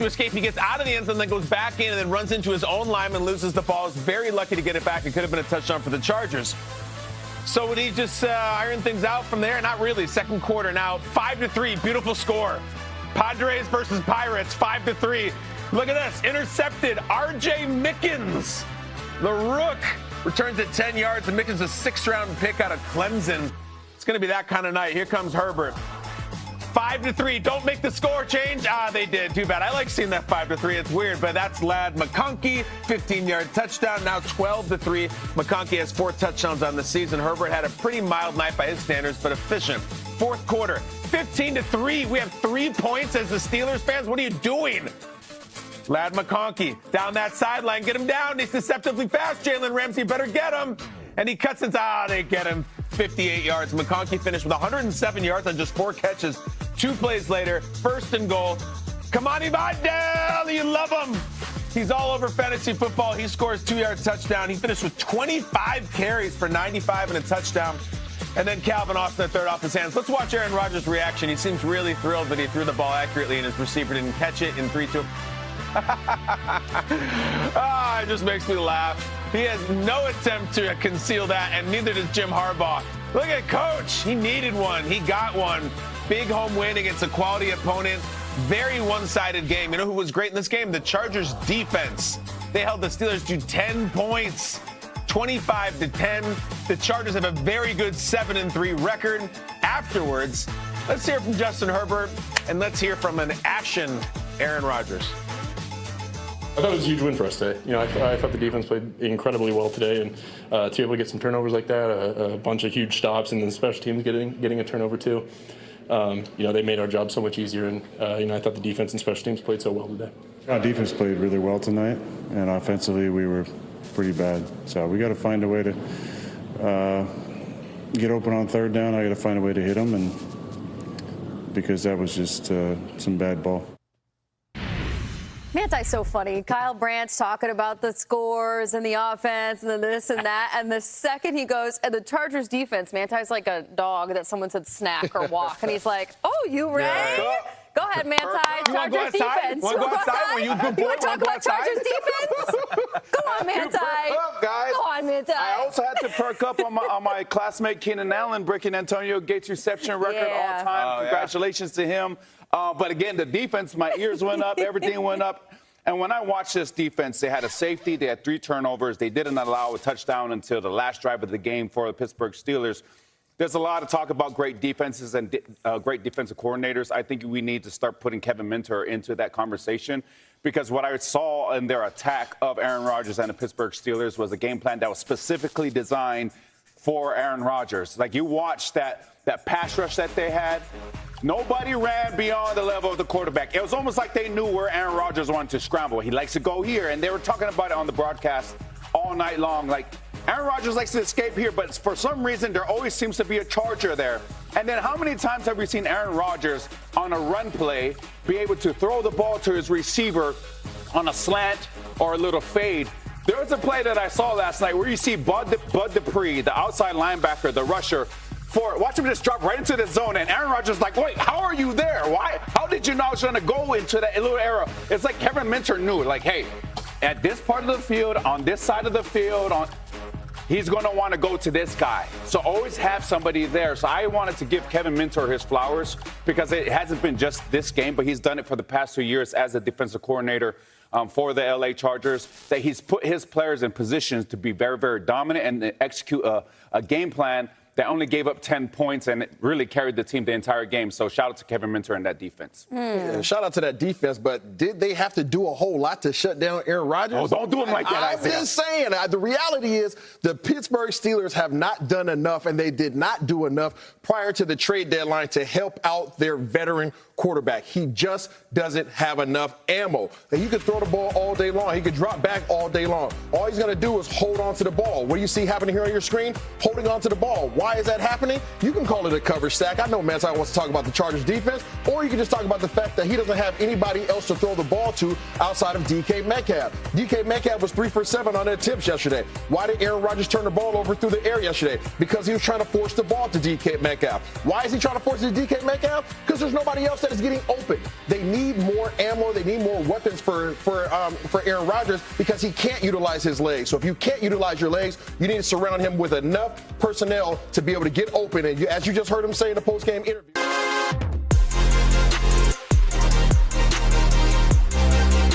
to escape. He gets out of the end zone, then goes back in and then runs into his own lineman, loses the ball. Is very lucky to get it back. It could have been a touchdown for the Chargers. So would he just iron things out from there? Not really. Second quarter now, 5-3. Beautiful score. Padres versus Pirates, 5-3. Look at this. Intercepted. R.J. Mickens, the rook, returns at 10 yards. And Mickens, a 6th-round pick out of Clemson. It's going to be that kind of night. Here comes Herbert. 5-3. Don't make the score change. They did. Too bad. I like seeing that 5-3. It's weird, but that's lad McConkey, 15-yard touchdown. Now 12-3. McConkey has 4 touchdowns on the season. Herbert had a pretty mild night by his standards, but efficient. Fourth quarter, 15-3. We have 3 points as the Steelers fans. What are you doing? Lad McConkey down that sideline. Get him down. He's deceptively fast. Jalen Ramsey better get him. And he cuts it. They get him. 58 yards. McConkey finished with 107 yards on just 4 catches. 2 plays later, 1st and goal. Kamani Vidal, you love him. He's all over fantasy football. He scores 2-yard touchdown. He finished with 25 carries for 95 and a touchdown. And then Calvin Austin, the third off his hands. Let's watch Aaron Rodgers' reaction. He seems really thrilled that he threw the ball accurately and his receiver didn't catch it in 3-2. It just makes me laugh. He has no attempt to conceal that, and neither does Jim Harbaugh. Look at Coach. He needed one. He got one. Big home win against a quality opponent. Very one-sided game. You know who was great in this game? The Chargers' defense. They held the Steelers to 10 points, 25-10. The Chargers have a very good 7-3 record. Afterwards, let's hear from Justin Herbert, and let's hear from an ashen Aaron Rodgers. I thought it was a huge win for us today. I thought the defense played incredibly well today, and to be able to get some turnovers like that, a bunch of huge stops, and then special teams getting a turnover too. They made our job so much easier, and I thought the defense and special teams played so well today. Our defense played really well tonight, and offensively we were pretty bad. So we got to find a way to get open on 3rd down. I got to find a way to hit them, and because that was just some bad ball. Manti's so funny. Kyle Brandt's talking about the scores and the offense and the this and that. And the second he goes, and the Chargers defense, Manti's like a dog that someone said snack or walk. And he's like, oh, you rang? Yeah. Go ahead, Manti. Chargers defense. Want to go outside? You want to talk about Chargers defense? Go on, Manti. Guys. Go on, Manti. I also had to perk up on my classmate Keenan Allen breaking Antonio Gates' reception record all time. Congratulations to him. But again, the defense, my ears went up, everything went up. And when I watched this defense, they had a safety, they had 3 turnovers. They didn't allow a touchdown until the last drive of the game for the Pittsburgh Steelers. There's a lot of talk about great defenses and great defensive coordinators. I think we need to start putting Kevin Minter into that conversation, because what I saw in their attack of Aaron Rodgers and the Pittsburgh Steelers was a game plan that was specifically designed for Aaron Rodgers. Like, you watched that pass rush that they had. Nobody ran beyond the level of the quarterback. It was almost like they knew where Aaron Rodgers wanted to scramble. He likes to go here, and they were talking about it on the broadcast all night long. Like, Aaron Rodgers likes to escape here, but for some reason there always seems to be a charger there. And then how many times have we seen Aaron Rodgers on a run play be able to throw the ball to his receiver on a slant or a little fade? There was a play that I saw last night where you see Bud Dupree, the outside linebacker, the rusher, watch him just drop right into the zone, and Aaron Rodgers is like, wait, how are you there? Why? How did you know I was going to go into that little area? It's like Kevin Minter knew, like, hey, at this part of the field, on this side of the field, he's going to want to go to this guy. So always have somebody there. So I wanted to give Kevin Minter his flowers, because it hasn't been just this game, but he's done it for the past 2 years as a defensive coordinator for the LA Chargers, that he's put his players in positions to be very, very dominant and execute a game plan that only gave up 10 points, and it really carried the team the entire game. So shout out to Kevin Minter and that defense. Yeah, shout out to that defense, but did they have to do a whole lot to shut down Aaron Rodgers? Oh, don't do him like that. I'm just saying. The reality is the Pittsburgh Steelers have not done enough, and they did not do enough prior to the trade deadline to help out their veteran quarterback. He just doesn't have enough ammo. And he could throw the ball all day long. He could drop back all day long. All he's going to do is hold on to the ball. What do you see happening here on your screen? Holding on to the ball. Why is that happening? You can call it a coverage sack. I know Manti wants to talk about the Chargers defense, or you can just talk about the fact that he doesn't have anybody else to throw the ball to outside of DK Metcalf. DK Metcalf was 3 for 7 on attempts yesterday. Why did Aaron Rodgers turn the ball over through the air yesterday? Because he was trying to force the ball to DK Metcalf. Why is he trying to force it to DK Metcalf? Because there's nobody else that that is getting open. They need more ammo. They need more weapons for Aaron Rodgers because he can't utilize his legs. So if you can't utilize your legs, you need to surround him with enough personnel to be able to get open. And as you just heard him say in the post-game interview.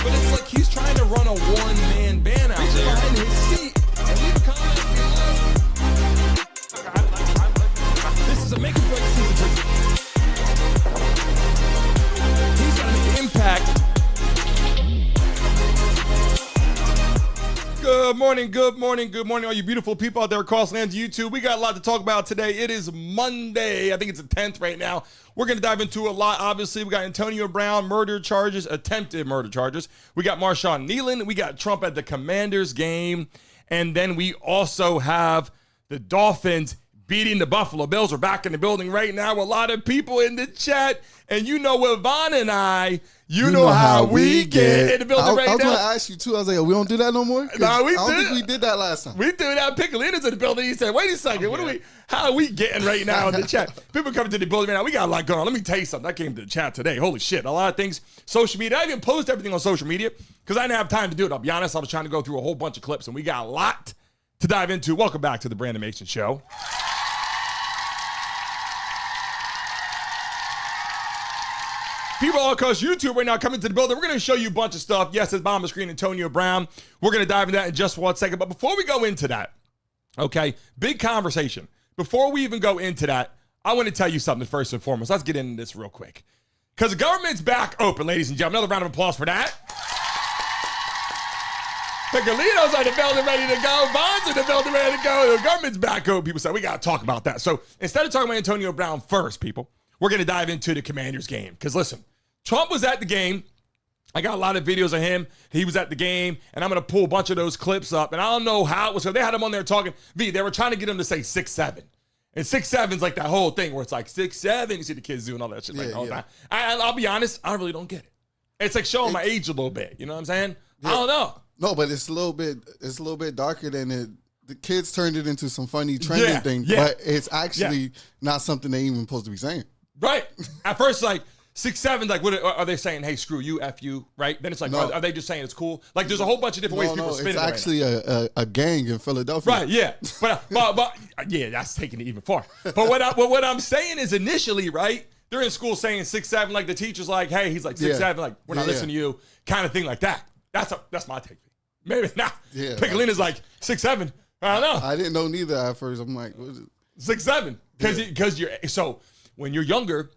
But it's like he's trying to run a one-man band out there behind his seat. And leave a comment below. This is a make or break season. He's got an impact. Good morning, all you beautiful people out there across lands YouTube. We got a lot to talk about today. It is Monday. I think it's the 10th right now. We're going to dive into a lot. Obviously, we got Antonio Brown, murder charges, attempted murder charges. We got Marshawn Kneeland. We got Trump at the Commanders game. And then we also have the Dolphins beating the Buffalo Bills. We're back in the building right now. A lot of people in the chat. And you know what, Vaughn and I, you know how we get in the building right now. I was going to ask you, too. I was like, we don't do that no more? No, I don't think we did that last time. We did that. Piccolino's in the building. He said, wait a second. How are we getting right now in the chat? People coming to the building right now. We got a lot going on. Let me tell you something. I came to the chat today. Holy shit. A lot of things. Social media. I even post everything on social media because I didn't have time to do it. I'll be honest. I was trying to go through a whole bunch of clips, and we got a lot to dive into. Welcome back to the Brandon Mason Show. People all across YouTube right now coming to the building. We're going to show you a bunch of stuff. Yes, it's bottom of the screen, Antonio Brown. We're going to dive into that in just 1 second. But before we go into that, okay, big conversation. Before we even go into that, I want to tell you something first and foremost. Let's get into this real quick. Because the government's back open, ladies and gentlemen. Another round of applause for that. Piccolino's in the building ready to go. Vaughn's in the building ready to go. The government's back open. People say, we got to talk about that. So instead of talking about Antonio Brown first, people, we're going to dive into the Commanders game. Because listen, Trump was at the game. I got a lot of videos of him. He was at the game. And I'm going to pull a bunch of those clips up. And I don't know how it was. So they had him on there talking. They were trying to get him to say 6'7". And 6'7's like that whole thing where it's like 6'7". You see the kids doing all that shit all the time. I'll be honest. I really don't get it. It's like showing my age a little bit. You know what I'm saying? Yeah. I don't know. No, but it's a little bit darker than it. The kids turned it into some funny trending thing. Yeah. But it's actually not something they even supposed to be saying. Right. At first, like 6'7", like what are they saying? Hey, screw you, F you, right? Then it's like, are they just saying it's cool? Like there's a whole bunch of different ways people spin it. It's actually a gang in Philadelphia. Right. Yeah. But yeah, that's taking it even far. But what I'm saying is initially, right? They're in school saying 6'7", like the teacher's like, hey, he's like 6'7", like we're not listening to you, kind of thing like that. That's my take. Maybe not. Yeah. Piccolino's like 6'7". I don't know. I didn't know neither at first. I'm like, what is it? 6'7", because you're so. When you're younger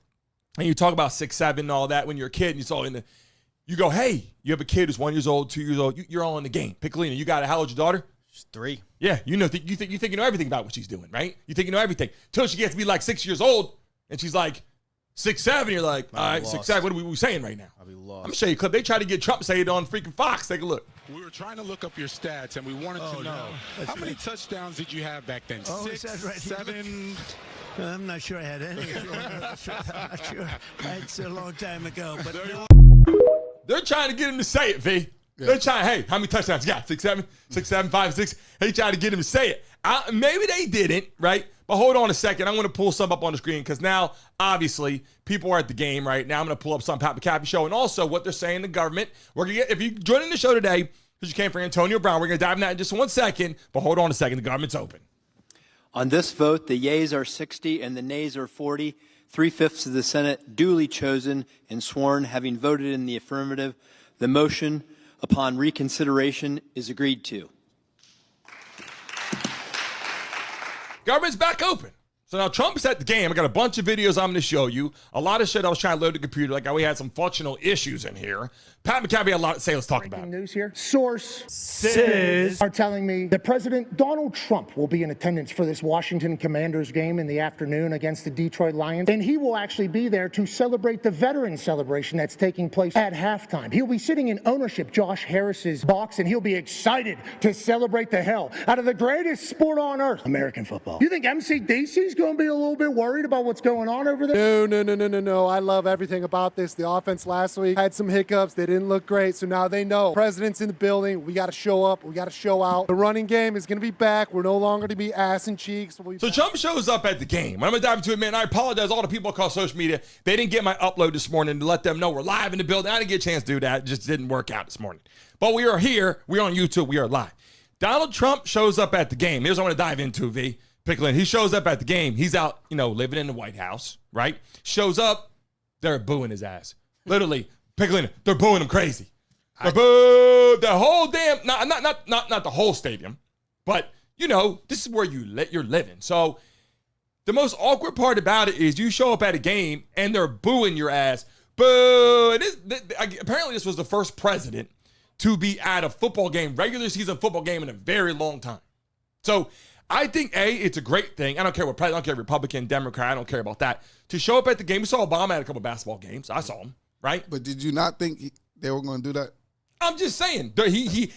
and you talk about 6'7" and all that, when you're a kid and you go, hey, you have a kid who's 1 year old, 2 years old, you're all in the game. Piccolino, you got how old's your daughter? She's 3. Yeah, you think you know everything about what she's doing, right? You think you know everything. Till she gets to be like 6 years old and she's like 6'7", you're like, all right, 6'7", what are we saying right now? I'll be lost. I'm gonna show you a clip. They tried to get Trump to say it on freaking Fox. Take a look. We were trying to look up your stats, and we wanted to know how many touchdowns did you have back then? 6, 7? I'm not sure I had any. I'm not sure. It's a long time ago. But they're trying to get him to say it, V. Yeah. They're trying, hey, how many touchdowns you got? 6'7", 6'7", 5, 6. They trying to get him to say it. Maybe they didn't, right? But hold on a second. I'm going to pull some up on the screen because now, obviously, people are at the game right now. I'm going to pull up some Pat McCaffrey show and also what they're saying the government. We're gonna get, if you joining the show today because you came for Antonio Brown, we're going to dive in that in just 1 second. But hold on a second. The government's open. On this vote, the yeas are 60 and the nays are 40. 3/5 of the Senate duly chosen and sworn, having voted in the affirmative. The motion upon reconsideration is agreed to. Government's back open. So now Trump's at the game. I got a bunch of videos I'm going to show you. A lot of shit I was trying to load the computer. Like we had some functional issues in here. Pat McCaffrey had a lot to say. Let's talk about it. News here. Sources are telling me that President Donald Trump will be in attendance for this Washington Commanders game in the afternoon against the Detroit Lions. And he will actually be there to celebrate the veteran celebration that's taking place at halftime. He'll be sitting in ownership Josh Harris's box, and he'll be excited to celebrate the hell out of the greatest sport on earth, American football. You think MC Dacey's going to be a little bit worried about what's going on over there? No. I love everything about this. The offense last week had some hiccups. They didn't look great. So now they know. President's in the building. We got to show up. We got to show out. The running game is going to be back. We're no longer to be ass and cheeks. So Trump shows up at the game. I'm going to dive into it, man. I apologize to all the people across social media. They didn't get my upload this morning to let them know we're live in the building. I didn't get a chance to do that. It just didn't work out this morning. But we are here. We're on YouTube. We are live. Donald Trump shows up at the game. Here's what I want to dive into, V. Picklin. He shows up at the game. He's out, living in the White House, right? Shows up. They're booing his ass. Literally, Picklin, they're booing him crazy. Boo! The whole damn, not the whole stadium, but this is where you're living. So the most awkward part about it is you show up at a game and they're booing your ass. Boo! Apparently this was the first president to be at a football game, regular season football game in a very long time. So I think, it's a great thing. I don't care what president, I don't care Republican, Democrat, I don't care about that. To show up at the game, we saw Obama at a couple basketball games. I saw him, right? But did you not think they were going to do that? I'm just saying,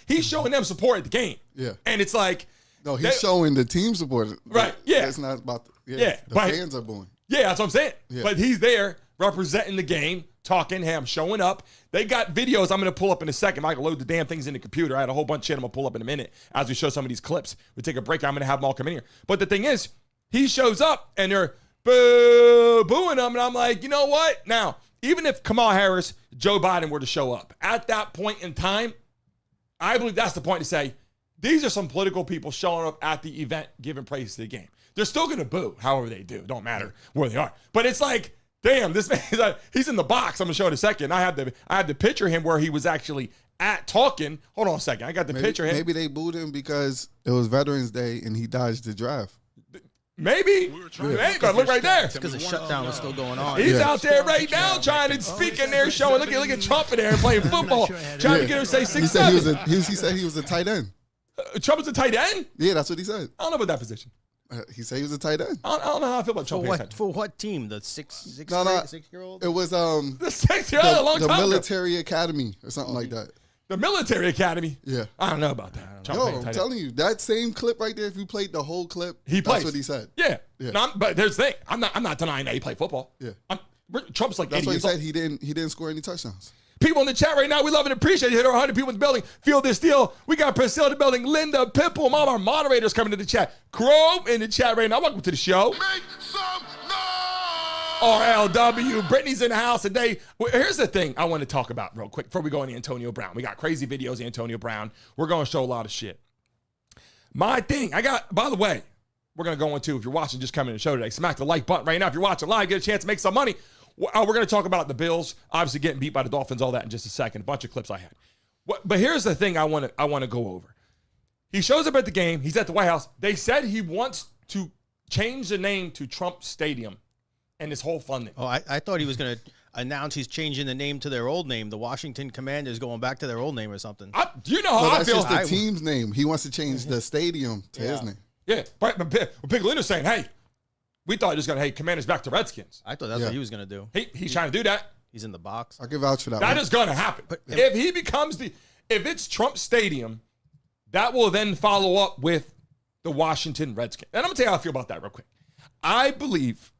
he's showing them support at the game. Yeah. And it's like. No, he's showing the team support. Right, yeah. It's not about, the fans are booing. Yeah, that's what I'm saying. Yeah. But he's there representing the game, talking, hey, I'm showing up. They got videos I'm going to pull up in a second. I can load the damn things in the computer. I had a whole bunch of shit I'm going to pull up in a minute as we show some of these clips. We take a break. I'm going to have them all come in here. But the thing is, he shows up and they're booing him. And I'm like, you know what? Now, even if Kamala Harris, Joe Biden were to show up at that point in time, I believe that's the point to say, these are some political people showing up at the event, giving praise to the game. They're still going to boo, however they do. Don't matter where they are. But it's like, damn, this man, he's in the box. I'm going to show it in a second. I had the picture of him where he was actually at talking. Hold on a second. I got the picture of him. Maybe they booed him because it was Veterans Day and he dodged the draft. Maybe. But look right there. It's because the shutdown was still going on. He's out there right now trying to speak in there, showing. Look at Trump in there playing football, trying to get him to say 6'7". He said he was a tight end. Trump is a tight end? Yeah, that's what he said. I don't know about that position. He said he was a tight end. I don't know how I feel about Trump. For what team? The six-year-old? It was the 6-year-old a long time the ago. Military Academy or something like that. The Military Academy? Yeah. I don't know about that. I'm telling you, that same clip right there, if you played the whole clip, that's what he said. Yeah. No, but there's the thing. I'm not denying that he played football. Yeah. Trump's like that's 80 what he years said. old. He didn't score any touchdowns. People in the chat right now, we love and appreciate it. Hit over 100 people in the building. Feel this deal. We got Priscilla in the building. Linda, Pipple, all our moderators coming to the chat. Crow in the chat right now. Welcome to the show. Make some noise! RLW. Brittany's in the house today. Well, here's the thing I want to talk about real quick before we go into Antonio Brown. We got crazy videos of Antonio Brown. We're going to show a lot of shit. My thing, by the way, we're going to go into, if you're watching, just come in the show today. Smack the like button right now. If you're watching live, get a chance to make some money. We're going to talk about the Bills, obviously getting beat by the Dolphins, all that in just a second. A bunch of clips I had. But here's the thing I want to go over. He shows up at the game. He's at the White House. They said he wants to change the name to Trump Stadium and this whole funding. Oh, I thought he was going to announce he's changing the name to their old name. The Washington Commanders going back to their old name or something. Do you know how I feel? That's just the team's name. He wants to change the stadium to his name. Yeah. But Big Linda's saying, hey, we thought he was going to, Commanders back to Redskins. I thought that's what he was going to do. He's trying to do that. He's in the box. I'll give vouch for that. That is going to happen. But if he becomes if it's Trump Stadium, that will then follow up with the Washington Redskins. And I'm going to tell you how I feel about that real quick. I believe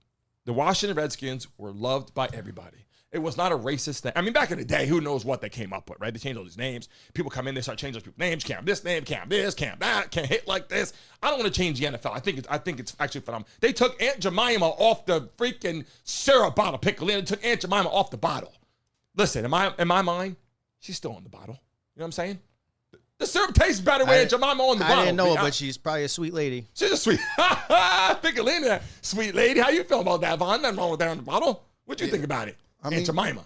the Washington Redskins were loved by everybody. It was not a racist thing. I mean, back in the day, who knows what they came up with, right? They changed all these names. People come in, they start changing those people's names. Can't have this name, can't have this, can't have that, can't hit like this. I don't want to change the NFL. I think it's actually phenomenal. They took Aunt Jemima off the freaking syrup bottle. They took Aunt Jemima off the bottle. Listen, in my mind, she's still on the bottle. You know what I'm saying? The syrup tastes better with Aunt Jemima on the bottle. I didn't know it, but she's probably a sweet lady. She's a sweet, Piccolina, sweet lady. How you feel about that, Vaughn? Nothing wrong with that on the bottle. What'd you think about it? Aunt Jemima.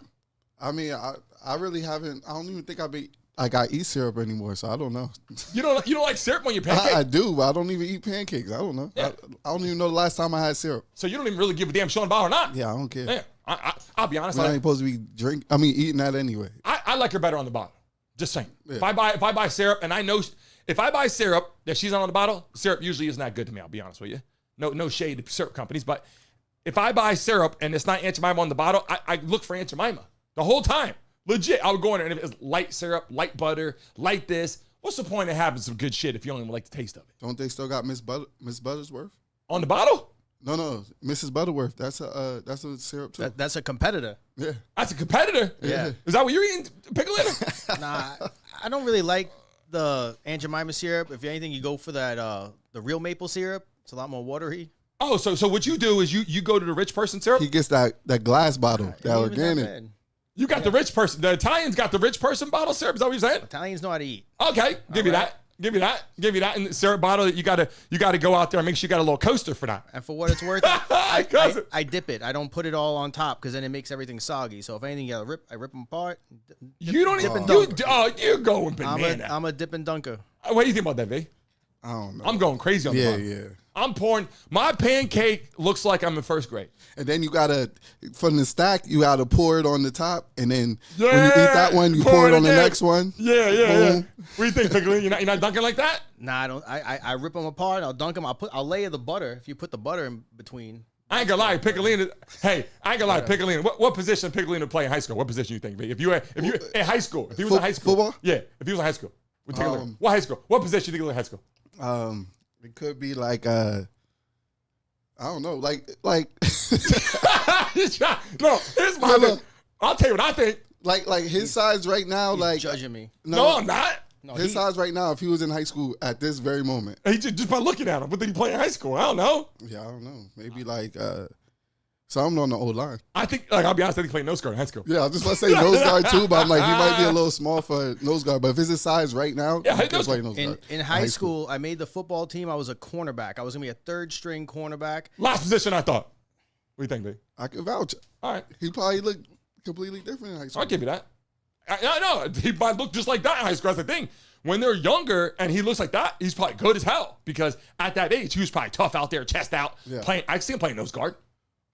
I mean, I really haven't. I don't even think I eat syrup anymore, so I don't know. You don't like syrup on your pancakes? I do, but I don't even eat pancakes. I don't know. Yeah. I don't even know the last time I had syrup. So you don't even really give a damn showing about or not? Yeah, I don't care. Yeah, I'll be honest. I ain't supposed to be eating that anyway. I like her better on the bottle. Just saying. Yeah. If I buy syrup, and I know if I buy syrup that she's on the bottle, syrup usually isn't that good to me. I'll be honest with you. No shade to syrup companies, but if I buy syrup and it's not Aunt Jemima on the bottle, I look for Aunt Jemima the whole time. Legit, I would go in there and if it's light syrup, light butter, light this. What's the point of having some good shit if you don't even like the taste of it? Don't they still got Miss Buttersworth on the bottle? No, Mrs. Butterworth. That's a syrup too. That's a competitor. Yeah. That's a competitor? Yeah. Is that what you're eating, pickle in? Nah, I don't really like the Aunt Jemima syrup. If anything, you go for that the real maple syrup. It's a lot more watery. Oh, so what you do is you go to the rich person syrup? He gets that glass bottle, that organic. You got the rich person. The Italians got the rich person bottle syrup. Is that what you're saying? Italians know how to eat. Okay, give you that. Give you that. And the syrup bottle, you gotta go out there and make sure you got a little coaster for that. And for what it's worth, I dip it. I don't put it all on top because then it makes everything soggy. So if anything, I rip them apart. You don't even. You're going banana. I'm a dip and dunker. What do you think about that, V? I don't know. I'm going crazy on the bottom. Yeah. I'm pouring. My pancake looks like I'm in first grade. And then you gotta, from the stack, you gotta pour it on the top, and then when you eat that one, you pour it on the next one. Yeah. What do you think, Pickle? You're not dunking like that? Nah, I don't. I rip them apart. I'll dunk them. I'll layer the butter. If you put the butter in between. I ain't gonna lie, Piccolina. Hey, I ain't gonna lie, Piccolina. What position Piccolina play in high school? What position you think, V? If you in high school, if he was in high school, football? Yeah, if he was in high school, what high school? What position do you think he was in high school? It could be like I don't know, like. No, here's my thing. I'll tell you what I think. Like his size right now, like judging me. No, I'm not. No, his size right now, if he was in high school at this very moment. He just by looking at him. What did he play in high school? I don't know. Yeah, I don't know. Maybe like something on the old line. I think, I'll be honest, I think he played nose guard in high school. Yeah, I was just about to say nose guard too, but I'm like, he might be a little small for nose guard. But if it's his size right now, yeah, he can play nose guard. In high school, I made the football team. I was a cornerback. I was going to be a third string cornerback. Last position, I thought. What do you think, B? I can vouch. All right. He probably looked completely different in high school. I'll give you that. No, he might look just like that in high school. That's the thing. When they're younger and he looks like that, he's probably good as hell because at that age, he was probably tough out there, chest out, playing. I see him playing nose guard.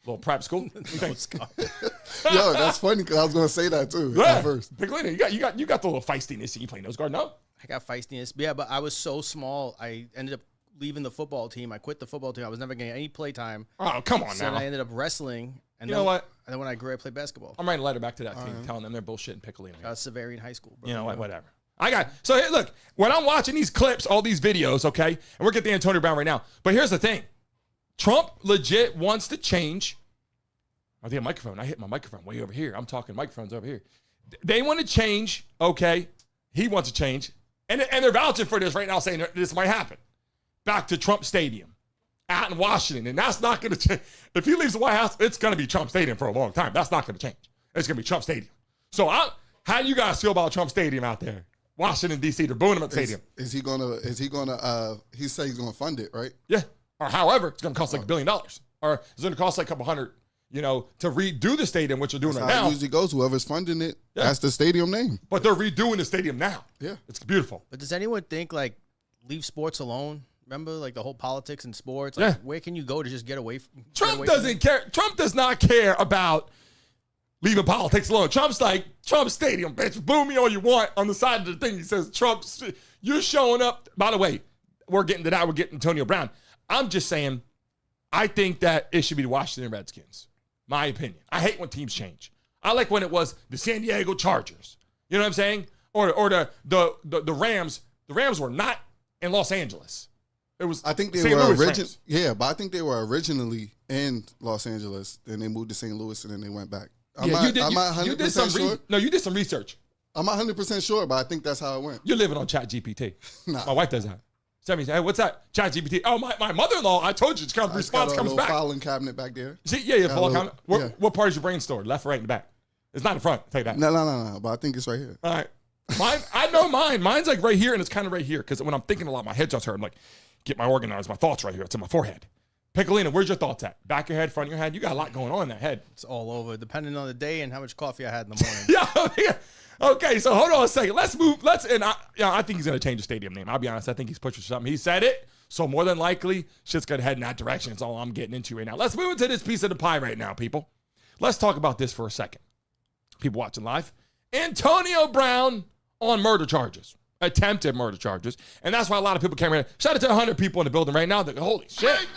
Little prep school. Yo, that's funny because I was gonna say that too at first. Piccolina, you got the little feistiness. You play nose guard, no? I got feistiness, yeah, but I was so small. I ended up leaving the football team. I quit the football team. I was never getting any play time. Oh, come on so now. I ended up wrestling. And you know what? And then when I grew, I played basketball. I'm writing a letter back to that team, telling them they're bullshitting Piccolina. Severian High School. Bro. You know what? Whatever. So hey, look, when I'm watching these clips, all these videos, okay, and we're getting the Antonio Brown right now. But here's the thing: Trump legit wants to change. I think a microphone. I hit my microphone way over here. I'm talking microphones over here. They want to change, okay? He wants to change. And they're vouching for this right now, saying this might happen. Back to Trump Stadium out in Washington. And that's not going to change. If he leaves the White House, it's going to be Trump Stadium for a long time. That's not going to change. It's going to be Trump Stadium. So how do you guys feel about Trump Stadium out there? Washington, D.C., they're booing him at the stadium. Is he gonna, he said he's going to fund it, right? Yeah. Or however, it's going to cost like $1 billion. Or it's going to cost like a couple hundred. To redo the stadium, which they're doing that's right how now. It usually goes. Whoever's funding it, that's the stadium name. But they're redoing the stadium now. Yeah. It's beautiful. But does anyone think, leave sports alone? Remember, the whole politics and sports? Where can you go to just get away from Trump doesn't care. Trump does not care about leaving politics alone. Trump's like, Trump Stadium, bitch. Boo me all you want. On the side of the thing, he says, Trump, you're showing up. By the way, we're getting to that. We're getting Antonio Brown. I'm just saying, I think that it should be the Washington Redskins. My opinion. I hate when teams change. I like when it was the San Diego Chargers. You know what I'm saying? Or the Rams. The Rams were not in Los Angeles. It was. I think they St. were Louis originally. Rams. Yeah, but I think they were originally in Los Angeles. Then they moved to St. Louis, and then they went back. I'm not 100% sure. No, you did some research. I'm not 100% sure, but I think that's how it went. You're living on ChatGPT. Nah. My wife does that. Tell me, hey, what's that? ChatGPT. Oh, my mother-in-law. I told you, the response comes back. Filing cabinet back there. See, filing cabinet. What part is your brain stored? Left or right in the back? It's not in front. Take that. No. But I think it's right here. All right. Mine. I know mine. Mine's like right here, and it's kind of right here because when I'm thinking a lot, my head just hurt. I'm like, get my organized. My thoughts right here. It's in my forehead. Piccolina, where's your thoughts at? Back of your head, front of your head. You got a lot going on in that head. It's all over, depending on the day and how much coffee I had in the morning. Yeah. Okay, so hold on a second. Let's move. I think he's going to change the stadium name. I'll be honest. I think he's pushing something. He said it, so more than likely, shit's going to head in that direction. It's all I'm getting into right now. Let's move into this piece of the pie right now, people. Let's talk about this for a second. People watching live. Antonio Brown on murder charges. Attempted murder charges. And that's why a lot of people came in. Shout out to 100 people in the building right now. Holy shit.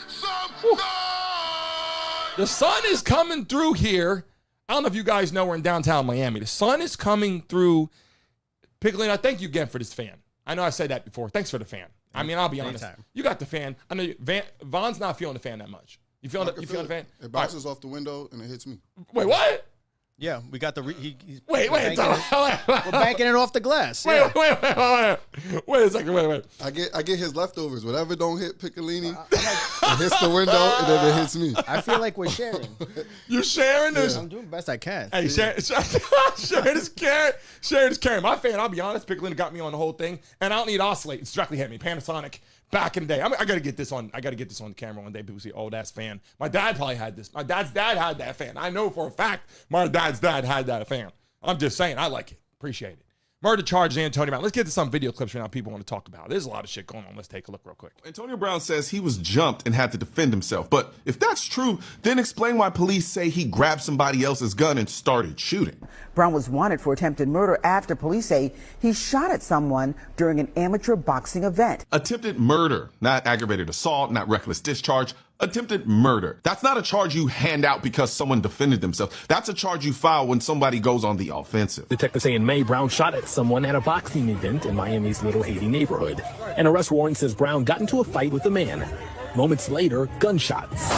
The sun is coming through here. I don't know if you guys know we're in downtown Miami. The sun is coming through. Piccolina, thank you again for this fan. I know I said that before. Thanks for the fan. I mean, I'll be honest. You got the fan. I know Von's not feeling the fan that much. You feeling the fan? It bounces off the window and it hits me. Wait, what? Yeah, we got the. Wait. We're banking it off the glass. Wait a second. Wait. I get his leftovers. Whatever don't hit Piccolini, it hits the window and then it hits me. I feel like we're sharing. You're sharing this? I'm doing the best I can. Hey, sharing is caring. My fan, I'll be honest, Piccolini got me on the whole thing, and I don't need to oscillate. It's directly hit me. Panasonic. Back in the day, I gotta get this on. I gotta get this on the camera one day. People see, oh, that's fan. My dad probably had this. My dad's dad had that fan. I know for a fact my dad's dad had that fan. I'm just saying, I like it. Appreciate it. Murder charge, Antonio Brown. Let's get to some video clips right now people want to talk about. There's a lot of shit going on. Let's take a look real quick. Antonio Brown says he was jumped and had to defend himself. But if that's true, then explain why police say he grabbed somebody else's gun and started shooting. Brown was wanted for attempted murder after police say he shot at someone during an amateur boxing event. Attempted murder, not aggravated assault, not reckless discharge. Attempted murder. That's not a charge you hand out because someone defended themselves. That's a charge you file when somebody goes on the offensive. Detectives say in May, Brown shot at someone at a boxing event in Miami's Little Haiti neighborhood. An arrest warrant says Brown got into a fight with a man. Moments later, gunshots.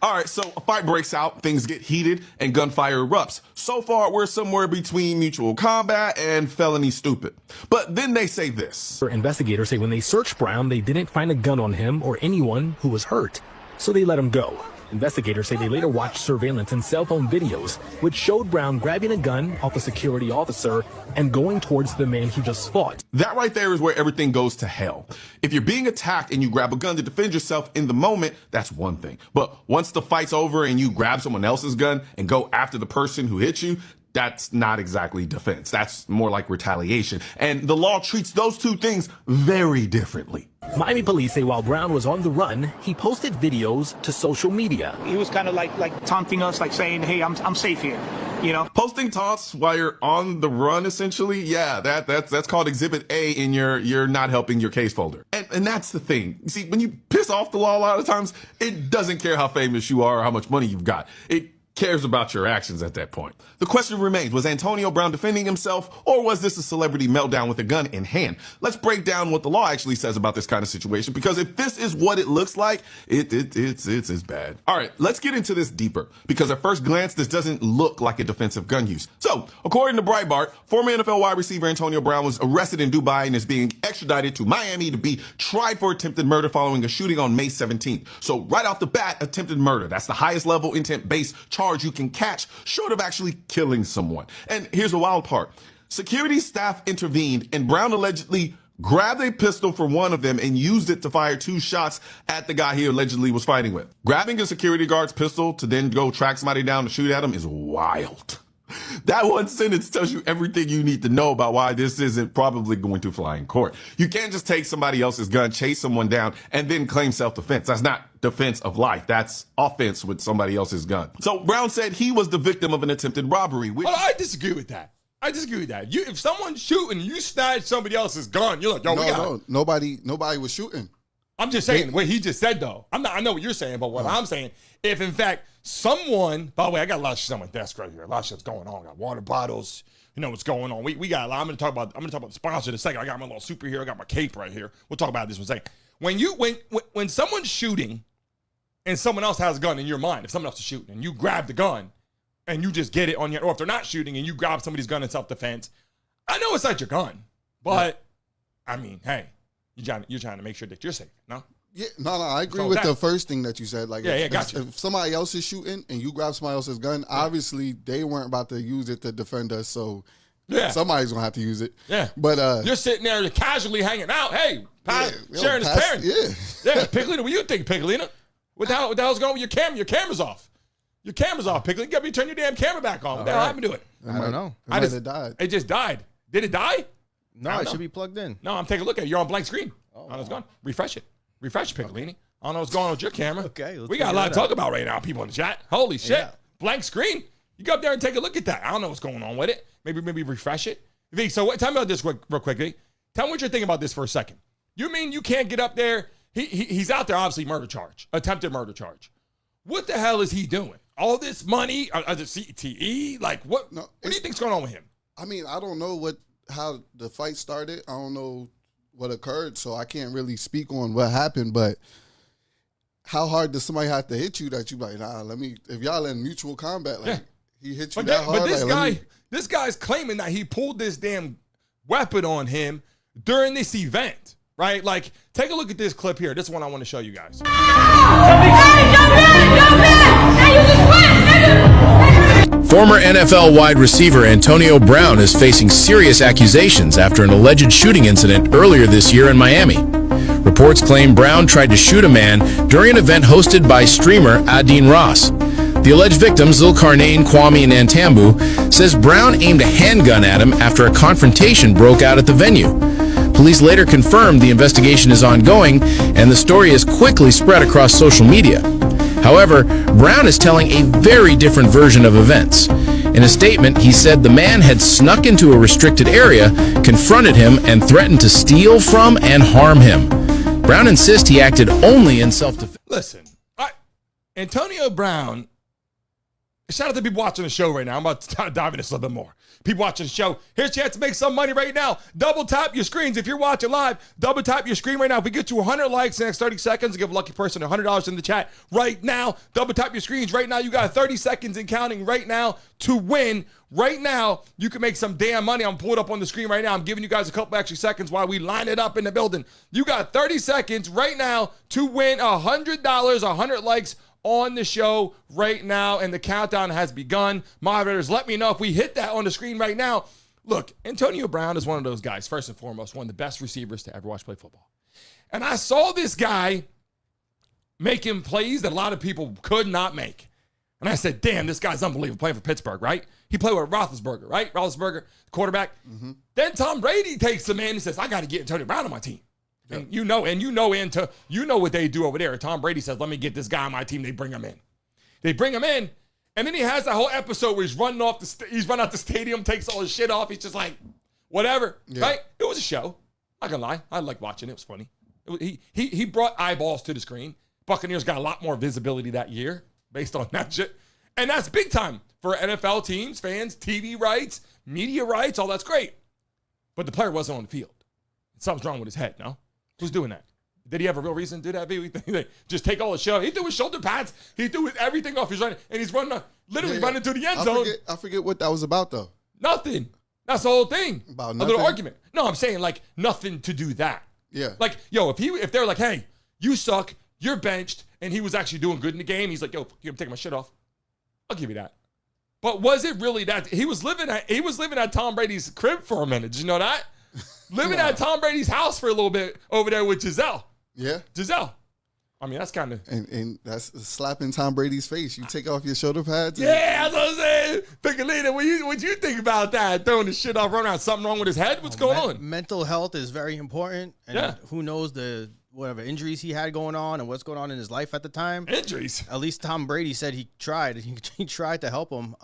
All right, so a fight breaks out, things get heated, and gunfire erupts. So far, we're somewhere between mutual combat and felony stupid. But then they say this. Investigators say when they searched Brown, they didn't find a gun on him or anyone who was hurt, so they let him go. Investigators say they later watched surveillance and cell phone videos, which showed Brown grabbing a gun off a security officer and going towards the man he just fought. That right there is where everything goes to hell. If you're being attacked and you grab a gun to defend yourself in the moment, that's one thing. But once the fight's over and you grab someone else's gun and go after the person who hit you, that's not exactly defense. That's more like retaliation. And the law treats those two things very differently. Miami police say while Brown was on the run, he posted videos to social media. He was kind of like taunting us, like saying, hey, I'm safe here. You know, posting taunts while you're on the run, essentially. Yeah, that's called Exhibit A in you're not helping your case folder. And that's the thing. You see, when you piss off the law a lot of times, it doesn't care how famous you are or how much money you've got. It cares about your actions at that point. The question remains, was Antonio Brown defending himself, or was this a celebrity meltdown with a gun in hand? Let's break down what the law actually says about this kind of situation, because if this is what it looks like, it's bad. All right, let's get into this deeper, because at first glance, this doesn't look like a defensive gun use. So, according to Breitbart, former NFL wide receiver Antonio Brown was arrested in Dubai and is being extradited to Miami to be tried for attempted murder following a shooting on May 17th. So, right off the bat, attempted murder. That's the highest level intent-based charge you can catch, short of actually killing someone. And here's the wild part. Security staff intervened, and Brown allegedly grabbed a pistol for one of them and used it to fire 2 shots at the guy he allegedly was fighting with. Grabbing a security guard's pistol to then go track somebody down to shoot at him is wild. That one sentence tells you everything you need to know about why this isn't probably going to fly in court. You can't just take somebody else's gun, chase someone down, and then claim self-defense. That's not defense of life. That's offense with somebody else's gun. So Brown said he was the victim of an attempted robbery. Well, I disagree with that. If someone's shooting, you snatch somebody else's gun, you're like, yo, nobody was shooting. I'm just saying what he just said, though. I know what you're saying, but what I'm saying, if in fact someone, by the way, I got a lot of shit on my desk right here. A lot of shit's going on. I got water bottles. You know what's going on. We got a lot. I'm gonna talk about the sponsor in a second. I got my little superhero. I got my cape right here. We'll talk about this in a second. When someone's shooting and someone else has a gun in your mind, if someone else is shooting and you grab the gun and you just get it on your, or if they're not shooting and you grab somebody's gun in self-defense, I know it's not your gun, but I mean, hey, you're trying to make sure that you're safe, no? Yeah, no, I agree with the first thing that you said. Like, gotcha. If somebody else is shooting and you grab somebody else's gun, obviously they weren't about to use it to defend us, so somebody's gonna have to use it. Yeah, but you're sitting there casually hanging out. Hey, sharing his parents. Yeah, Piccolino, what do you think, Piccolino? What the hell's going on with your camera? Your camera's off. Your camera's off, Piccolino. You gotta turn your damn camera back on. What the hell happened to it? I don't know. It died. It just died. Did it die? No, it should be plugged in. No, I'm taking a look at it. You're on blank screen. Oh, it's gone. Refresh it. Refresh it, Piccolini. I don't know what's going on with your camera. Okay. We got a lot to talk about right now, people in the chat. Holy shit. Yeah. Blank screen. You go up there and take a look at that. I don't know what's going on with it. Maybe refresh it. V, so tell me about this real quick, V. Tell me what you're thinking about this for a second. You mean you can't get up there? He's out there, obviously, murder charge. Attempted murder charge. What the hell is he doing? All this money? The CTE? Like, what do you think's going on with him? I mean, I don't know how the fight started. I don't know what occurred, so I can't really speak on what happened, but how hard does somebody have to hit you that you like, nah, if y'all in mutual combat, like he hit you that hard. But this guy's claiming that he pulled this damn weapon on him during this event, right? Like, take a look at this clip here. This is one I want to show you guys. Former NFL wide receiver Antonio Brown is facing serious accusations after an alleged shooting incident earlier this year in Miami. Reports claim Brown tried to shoot a man during an event hosted by streamer Adine Ross. The alleged victims, Zulkarnain, Kwame, and Antambu, says Brown aimed a handgun at him after a confrontation broke out at the venue. Police later confirmed the investigation is ongoing, and the story is quickly spread across social media. However, Brown is telling a very different version of events. In a statement, he said the man had snuck into a restricted area, confronted him, and threatened to steal from and harm him. Brown insists he acted only in self-defense. Listen, Antonio Brown, shout out to people watching the show right now. I'm about to dive into this a little bit more. People watching the show, here's a chance to make some money right now. Double tap your screens. If you're watching live, double tap your screen right now. If we get to 100 likes in the next 30 seconds, give a lucky person $100 in the chat right now. Double tap your screens right now. You got 30 seconds and counting right now to win. Right now, you can make some damn money. I'm pulling up on the screen right now. I'm giving you guys a couple extra seconds while we line it up in the building. You got 30 seconds right now to win $100, 100 likes on the show right now, and the countdown has begun. Moderators, let me know if we hit that on the screen right now. Look, Antonio Brown is one of those guys, first and foremost, one of the best receivers to ever watch play football. And I saw this guy making plays that a lot of people could not make. And I said, damn, this guy's unbelievable playing for Pittsburgh, right? He played with Roethlisberger, right? Roethlisberger, quarterback. Mm-hmm. Then Tom Brady takes him in and says, I got to get Antonio Brown on my team. Yep. And you know what they do over there. Tom Brady says, let me get this guy on my team. They bring him in. And then he has that whole episode where he's running out the stadium, takes all his shit off. He's just like, whatever, right? It was a show. Not gonna lie. I like watching it. It was funny. He brought eyeballs to the screen. Buccaneers got a lot more visibility that year based on that shit. And that's big time for NFL teams, fans, TV rights, media rights, all that's great. But the player wasn't on the field. Something's wrong with his head, no? Who's doing that? Did he have a real reason to do that, baby? Just take all the show. He threw his shoulder pads. He threw everything off his running, and he's running to the end zone. I forget what that was about, though. Nothing. That's the whole thing. About nothing? A little argument. No, I'm saying, like, nothing to do that. Yeah. Like, yo, if they're like, hey, you suck, you're benched, and he was actually doing good in the game, he's like, yo, I'm taking my shit off. I'll give you that. But was it really that? He was living at Tom Brady's crib for a minute. Did you know that? Living at Tom Brady's house for a little bit over there with Giselle. Yeah. Giselle. I mean, that's kind of... And that's slapping Tom Brady's face. You take off your shoulder pads. Yeah, that's what I'm saying. Piccolino, what you think about that? Throwing the shit off, running around, something wrong with his head? What's going on? Mental health is very important. And who knows whatever injuries he had going on and what's going on in his life at the time. Injuries? At least Tom Brady said he tried. He tried to help him.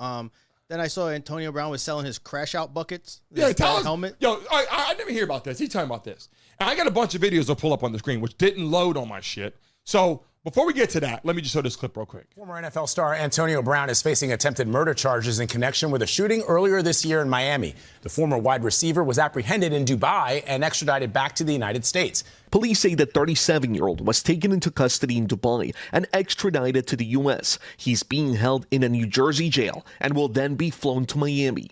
Then I saw Antonio Brown was selling his crash out buckets. Helmet. Yo, I never hear about this. He's talking about this. And I got a bunch of videos to pull up on the screen, which didn't load on my shit. So before we get to that, let me just show this clip real quick. Former NFL star Antonio Brown is facing attempted murder charges in connection with a shooting earlier this year in Miami. The former wide receiver was apprehended in Dubai and extradited back to the United States. Police say the 37-year-old was taken into custody in Dubai and extradited to the U.S. He's being held in a New Jersey jail and will then be flown to Miami.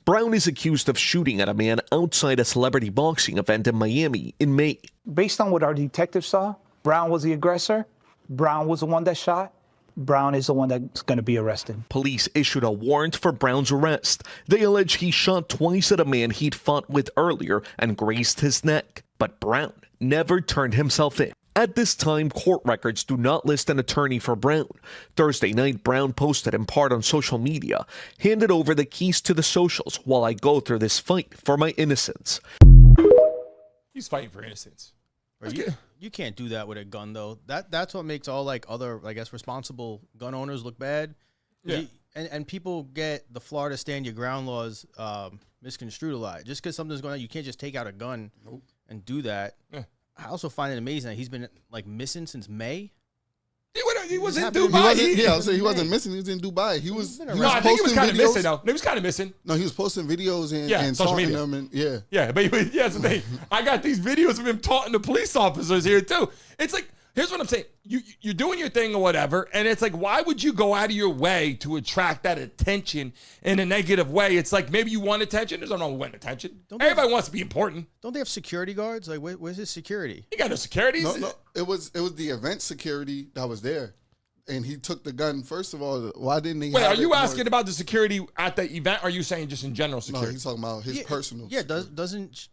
Brown is accused of shooting at a man outside a celebrity boxing event in Miami in May. Based on what our detectives saw, Brown was the aggressor. Brown was the one that shot. Brown is the one that's going to be arrested. Police issued a warrant for Brown's arrest. They allege he shot twice at a man he'd fought with earlier and grazed his neck. But Brown never turned himself in. At this time, court records do not list an attorney for Brown. Thursday night, Brown posted in part on social media, handed over the keys to the socials while I go through this fight for my innocence. He's fighting for innocence. You can't do that with a gun, though. That's what makes all other, I guess, responsible gun owners look bad. Yeah. And people get the Florida stand your ground laws misconstrued a lot. Just because something's going on, you can't just take out a gun and do that. Yeah. I also find it amazing that he's been missing since May. He was in Dubai. He wasn't missing. He was in Dubai. He was. I think he was kind of missing though. He was kind of missing. No, he was posting videos and social taunting media. them. And but that's the thing. I got these videos of him taunting the police officers here too. It's like here's what I'm saying. You're doing your thing or whatever, and it's like, why would you go out of your way to attract that attention in a negative way? It's like maybe you want attention. There's no one wanting attention. Everybody wants to be important. Don't they have security guards? Like, where's his security? You got no security? No, it was the event security that was there. And he took the gun. First of all, why didn't he? Wait, are you asking about the security at the event? Or are you saying just in general security? No, he's talking about his personal. Yeah, doesn't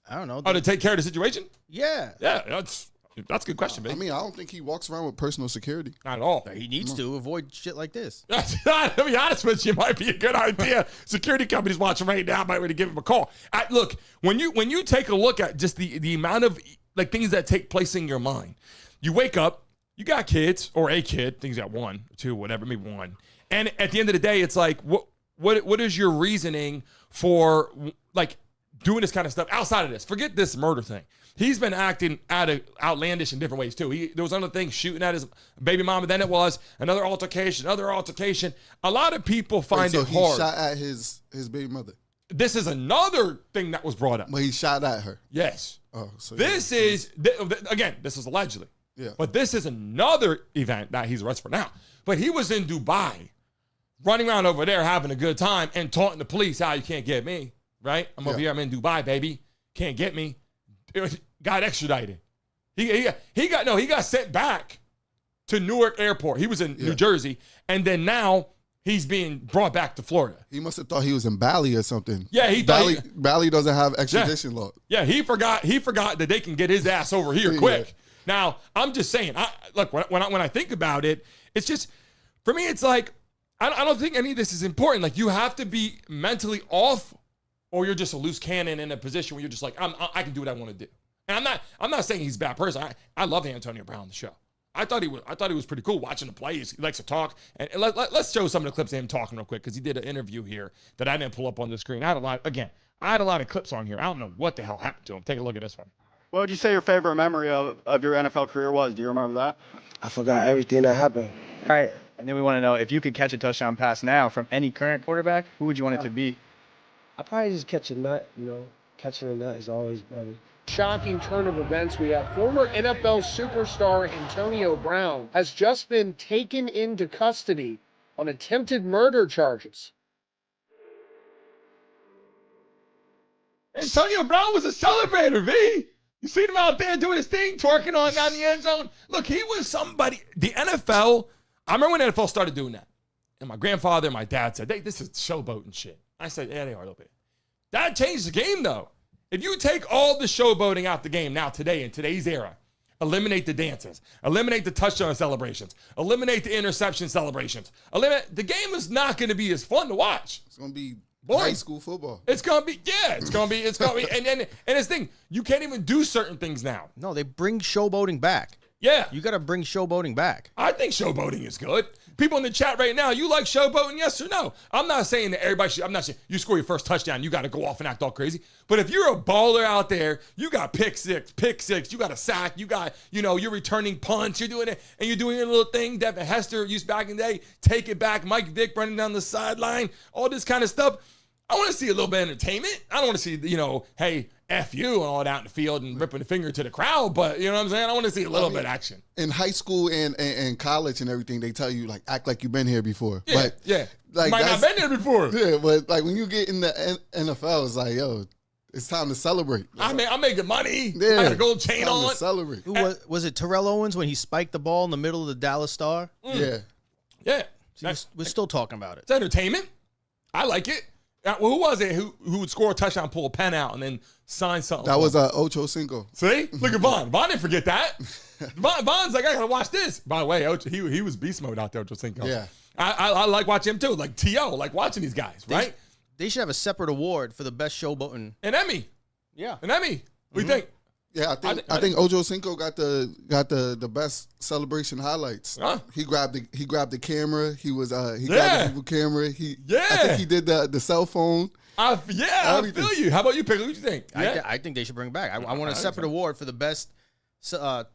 I don't know. Oh, to take care of the situation? Yeah. Yeah, that's a good question, baby. I mean, I don't think he walks around with personal security. Not at all. He needs to avoid shit like this. To be honest with you, it might be a good idea. Security companies watching right now might want to give him a call. Look, when you take a look at just the amount of like things that take place in your mind, you wake up. You got kids or a kid, things got one, two, whatever, maybe one. And at the end of the day, it's like, what is your reasoning for like doing this kind of stuff outside of this? Forget this murder thing. He's been acting outlandish in different ways too. There was another thing shooting at his baby mama. Then it was another altercation. A lot of people find it hard. So he shot at his baby mother. This is another thing that was brought up. But he shot at her. Yes. Oh, so this is allegedly. Yeah. But this is another event that he's arrested for now. But he was in Dubai, running around over there having a good time and taunting the police, you can't get me, right? I'm over here, I'm in Dubai, baby. Can't get me. Got extradited. He got sent back to Newark Airport. He was in New Jersey, and then now he's being brought back to Florida. He must have thought he was in Bali or something. Yeah, Bali doesn't have extradition law. Yeah, he forgot that they can get his ass over here quick. Now, I'm just saying, look, when I think about it, it's just, for me, it's like, I don't think any of this is important. Like, you have to be mentally off, or you're just a loose cannon in a position where you're just like, I can do what I want to do. And I'm not saying he's a bad person. I love Antonio Brown on the show. I thought he was pretty cool watching the plays. He likes to talk. And let's show some of the clips of him talking real quick, because he did an interview here that I didn't pull up on the screen. I had a lot of clips on here. I don't know what the hell happened to him. Take a look at this one. What would you say your favorite memory of your NFL career was? Do you remember that? I forgot everything that happened. All right. And then we want to know, if you could catch a touchdown pass now from any current quarterback, who would you want it to be? I'd probably just catch a nut. Catching a nut is always better. Shocking turn of events. We have former NFL superstar Antonio Brown has just been taken into custody on attempted murder charges. Antonio Brown was a celebrator, V. You seen him out there doing his thing, twerking on down the end zone. Look, he was somebody. The NFL, I remember when the NFL started doing that. And my grandfather and my dad said, this is showboating shit. I said, yeah, they are a little bit. That changed the game, though. If you take all the showboating out the game now, today, in today's era, eliminate the dances, eliminate the touchdown celebrations, eliminate the interception celebrations, the game is not going to be as fun to watch. It's going to be boring. High school football. It's gonna be, and this thing, you can't even do certain things now. No, they bring showboating back. Yeah. You got to bring showboating back. I think showboating is good. People in the chat right now, you like showboating, yes or no? I'm not saying that everybody should. I'm not saying you score your first touchdown, you got to go off and act all crazy. But if you're a baller out there, you got pick six, you got a sack, you got, you're returning punts, you're doing it, and you're doing your little thing. Devin Hester used back in the day, take it back, Mike Vick running down the sideline, all this kind of stuff. I want to see a little bit of entertainment. I don't want to see, hey, F you and all that out in the field and ripping the finger to the crowd, but you know what I'm saying? I want to see a little bit of action. In high school and college and everything, they tell you, act like you've been here before. Yeah, but, yeah. Might not have been there before. Yeah, but, when you get in the NFL, it's like, yo, it's time to celebrate. I'm making money. Yeah, I got a gold chain on. Celebrate. Who was it Terrell Owens when he spiked the ball in the middle of the Dallas Star? Yeah. Yeah. We're still talking about it. It's entertainment. I like it. Who was it who would score a touchdown, pull a pen out, and then sign something? That was Ocho Cinco. See? Look at Vaughn. Vaughn didn't forget that. Vaughn's like, I got to watch this. By the way, he was beast mode out there, Ocho Cinco. Yeah. I like watching him, too. Like T.O., like watching these guys, right? They should have a separate award for the best showboating. An Emmy. Yeah. An Emmy. What do you think? Yeah, I think Ocho Cinco got the best celebration highlights. Huh? He grabbed the camera. He grabbed the people camera. I think he did the cell phone. I feel you. How about you, Pickle? What do you think? I think they should bring back. I want a separate award for the best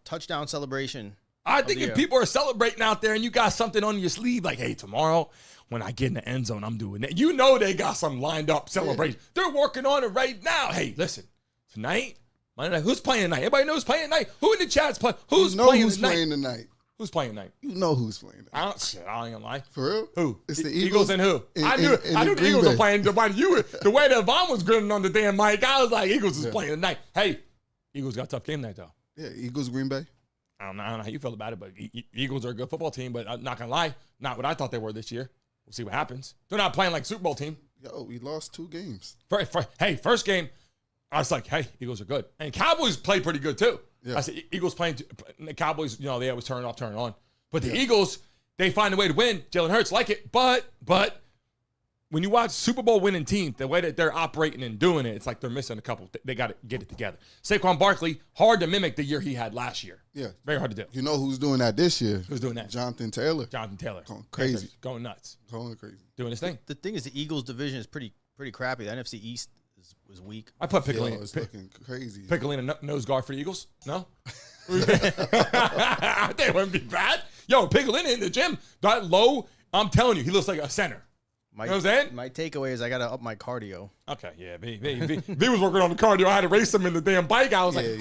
touchdown celebration. I think if people are celebrating out there and you got something on your sleeve, like, hey, tomorrow when I get in the end zone, I'm doing that. They got some lined up celebration. Yeah. They're working on it right now. Hey, listen, tonight Monday night. Who's playing tonight? Everybody knows who's playing tonight. Who in the chat's playing? Who's playing tonight? Who's playing tonight? You know who's playing tonight. I ain't gonna lie. For real? Who? It's the Eagles and who? I knew the Eagles were playing. The way that Vaughn was grinning on the damn mic, I was like, Eagles is playing tonight. Hey, Eagles got a tough game tonight, though. Yeah, Eagles, Green Bay. I don't know how you feel about it, but Eagles are a good football team, but I'm not going to lie, not what I thought they were this year. We'll see what happens. They're not playing like Super Bowl team. Yo, we lost 2 games. Hey, first game, I was like, hey, Eagles are good. And Cowboys play pretty good, too. Yeah. I said, Eagles playing, the Cowboys, they always turn it off, turn it on. But the Eagles, they find a way to win. Jalen Hurts like it, but when you watch Super Bowl winning team, the way that they're operating and doing it, it's like they're missing a couple. They got to get it together. Saquon Barkley, hard to mimic the year he had last year. Yeah. Very hard to do. You know who's doing that this year? Who's doing that? Jonathan Taylor. Going crazy. Going nuts. Going crazy. Doing his thing. The thing is, the Eagles division is pretty crappy. The NFC East was weak. I put Piccolino. It's looking crazy. Piccolino nose guard for the Eagles? No? They wouldn't be bad. Yo, Piccolino in the gym, that low, I'm telling you, he looks like a center. You know what I'm saying? My takeaway is I got to up my cardio. Okay, yeah. V was working on the cardio. I had to race him in the damn bike. I was I'm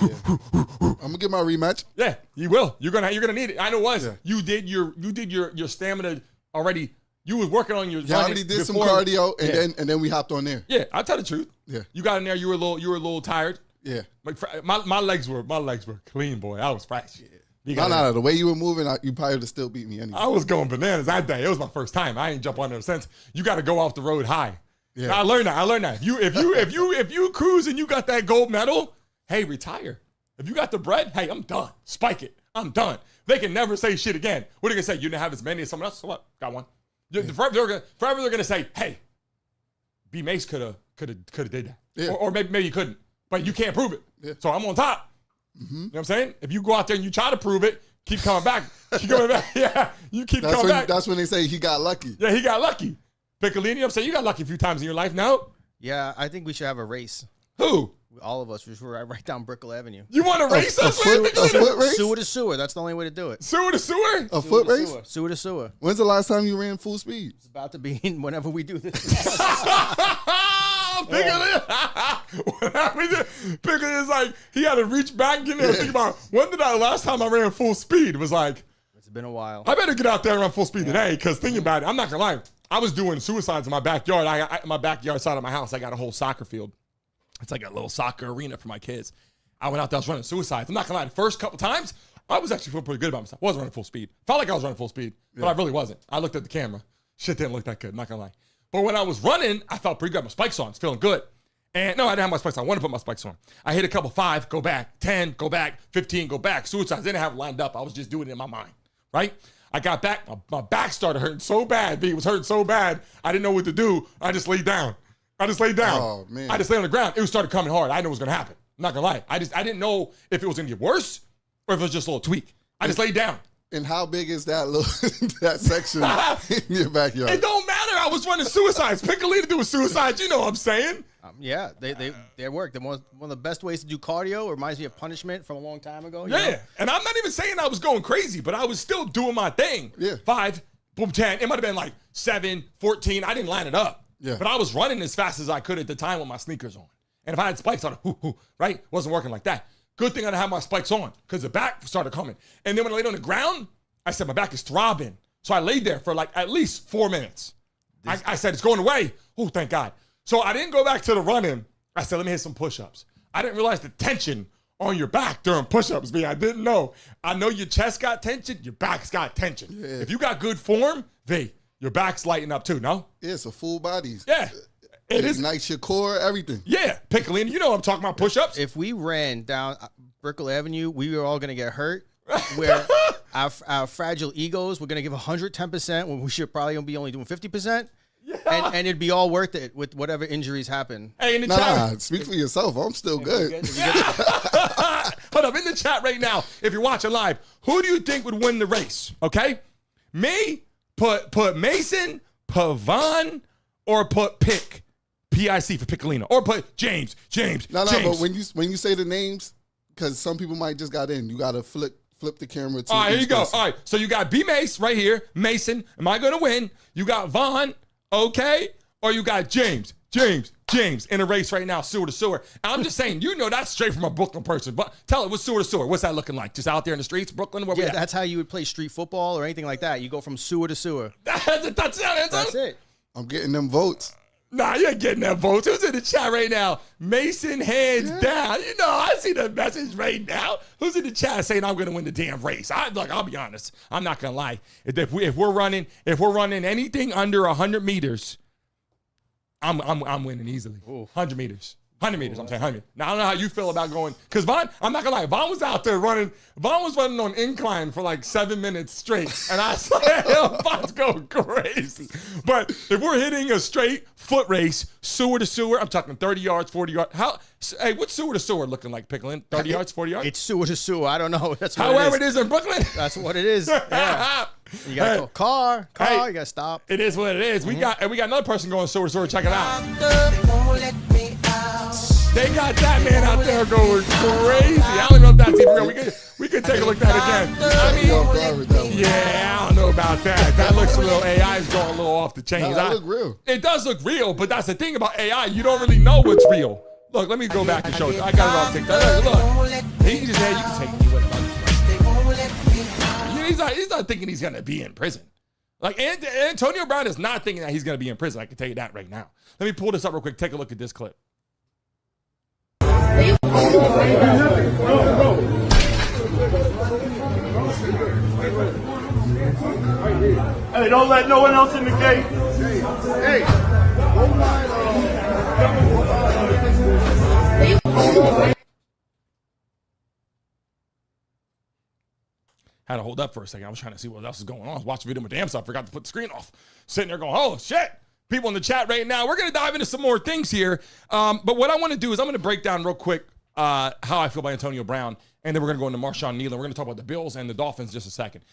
gonna get my rematch. Yeah, you will. You're gonna need it. I know it was. Yeah. You did your stamina already. You was working on your. Yeah, I already did some cardio, and then we hopped on there. Yeah, I'll tell the truth. Yeah, you got in there. You were a little tired. Yeah, my legs were clean, boy. I was fresh. Yeah. No. The way you were moving, you probably would have still beat me anyway. I was going bananas that day. It was my first time. I ain't jump on there since. You got to go off the road high. Yeah, I learned that. If you cruise and you got that gold medal, hey, retire. If you got the bread, hey, I'm done. Spike it. I'm done. They can never say shit again. What are they gonna say? You didn't have as many as someone else. So what? Got one. Forever they're gonna say, hey, B Mace could have did that. Yeah. Or maybe you couldn't, but you can't prove it. Yeah. So I'm on top. Mm-hmm. You know what I'm saying? If you go out there and you try to prove it, keep coming back. Yeah, you keep coming back. That's when they say he got lucky. Yeah, he got lucky. Piccolini, I'm saying you got lucky a few times in your life. No? Yeah, I think we should have a race. Who? All of us. We should right down Brickell Avenue. You want to race us? A foot race? Sewer to sewer. That's the only way to do it. Sewer to sewer? A foot race? Sewer to sewer. When's the last time you ran full speed? It's about to be whenever we do this. Pickle is like, he had to reach back and think about, when did last time I ran full speed? It was like, it's been a while. I better get out there and run full speed today, because thinking about it, I'm not going to lie. I was doing suicides in my backyard. My backyard side of my house, I got a whole soccer field. It's like a little soccer arena for my kids. I went out there, I was running suicides. I'm not going to lie, the first couple times, I was actually feeling pretty good about myself. I wasn't running full speed. Felt like I was running full speed, but I really wasn't. I looked at the camera. Shit didn't look that good, I'm not going to lie. But when I was running, I felt pretty good. My spikes on, it's feeling good. And no, I didn't have my spikes on. I wanted to put my spikes on. I hit a couple 5, go back, 10, go back, 15, go back. Suicides, didn't have it lined up. I was just doing it in my mind, right? I got back, my back started hurting so bad. It was hurting so bad, I didn't know what to do. I just laid down. Oh, man. I just lay on the ground. It started coming hard. I knew it was going to happen. I'm not going to lie. I didn't know if it was going to get worse or if it was just a little tweak. I just laid down. And how big is that that section in your backyard? It don't matter. I was running suicides. Piccolino doing suicides. You know what I'm saying? Yeah, they work. They're one of the best ways to do cardio. It reminds me of Punishment from a long time ago. Yeah, know? And I'm not even saying I was going crazy, but I was still doing my thing. Yeah. 5, boom, 10. It might have been like 7, 14. I didn't line it up. Yeah. But I was running as fast as I could at the time with my sneakers on. And if I had spikes on, right? Wasn't working like that. Good thing I didn't have my spikes on because the back started coming. And then when I laid on the ground, I said, my back is throbbing. So I laid there for like at least 4 minutes. I said, it's going away. Oh, thank God. So I didn't go back to the running. I said, let me hit some push-ups. I didn't realize the tension on your back during push-ups, V. I didn't know. I know your chest got tension, your back's got tension. Yeah. If you got good form, V, your back's lighting up too, no? Yeah, it's a full body. Yeah. It ignites your core, everything. Yeah. Piccolino, you know what I'm talking about, push-ups. If we ran down Brickell Avenue, we were all going to get hurt. Where our fragile egos, we're going to give 110% when we should probably be only doing 50%. Yeah. And it'd be all worth it with whatever injuries happen. Hey, in the chat. Speak for yourself. I'm still good. Hold up. In the chat right now, if you're watching live, who do you think would win the race? Okay? Me, put Mason, put Vaughn, or put Pick. P-I-C for Piccolino. Or put James. No, but when you say the names, because some people might just got in, you got to flip the camera to. All right, here you go. All right, so you got B Mace right here. Mason, am I going to win? You got Vaughn, okay? Or you got James. James in a race right now, sewer to sewer. I'm just saying, you know that's straight from a Brooklyn person. But tell it, what's sewer to sewer? What's that looking like? Just out there in the streets, Brooklyn? Where we at? That's how you would play street football or anything like that. You go from sewer to sewer. That's a touchdown. That's it. I'm getting them votes. Nah, you ain't getting that votes. Who's in the chat right now? Mason, hands down. You know, I see the message right now. Who's in the chat saying I'm going to win the damn race? I'll be honest. I'm not going to lie. If we're running anything under 100 meters, I'm winning easily. 100 meters. 100 meters, I'm saying 100. Now, I don't know how you feel about going, because Vaughn, I'm not going to lie, Vaughn was out there running. Vaughn was running on incline for like 7 minutes straight. And I said, Vaughn's going crazy. But if we're hitting a straight foot race, sewer to sewer, I'm talking 30 yards, 40 yards. Hey, what's sewer to sewer looking like, Picklin? 30 yards, 40 yards? It's sewer to sewer. I don't know. That's what however it is in Brooklyn. That's what it is. Yeah. You got to go car, you got to stop. It is what it is. We got another person going sewer to sewer. Check it out. They got that man out there going crazy. I don't know if that's even real. We could take a look at that again. I don't know about that. That looks a little, AI is going a little off the chain. No, that look real. It does look real, but that's the thing about AI. You don't really know what's real. Look, let me go back and show you. I got it all TikTok. Look. He just said, you can take me with him. He's not thinking he's going to be in prison. Like, Antonio Brown is not thinking that he's going to be in prison. I can tell you that right now. Let me pull this up real quick. Take a look at this clip. Hey, don't let no one else in the gate. Hey. Had to hold up for a second. I was trying to see what else is going on. I was watching video with damn stuff. Forgot to put the screen off. Sitting there going, oh, shit. People in the chat right now. We're going to dive into some more things here. But what I want to do is I'm going to break down real quick how I feel about Antonio Brown. And then we're going to go into Marshawn Kneeland. We're going to talk about the Bills and the Dolphins in just a second.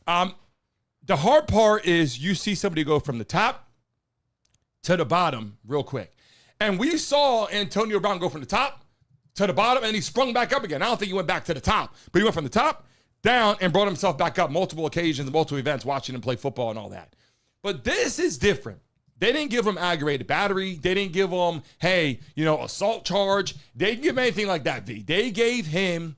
The hard part is you see somebody go from the top to the bottom real quick. And we saw Antonio Brown go from the top to the bottom, and he sprung back up again. I don't think he went back to the top, but he went from the top down and brought himself back up multiple occasions, multiple events, watching him play football and all that. But this is different. They didn't give him aggravated battery. They didn't give him, assault charge. They didn't give him anything like that, V. They gave him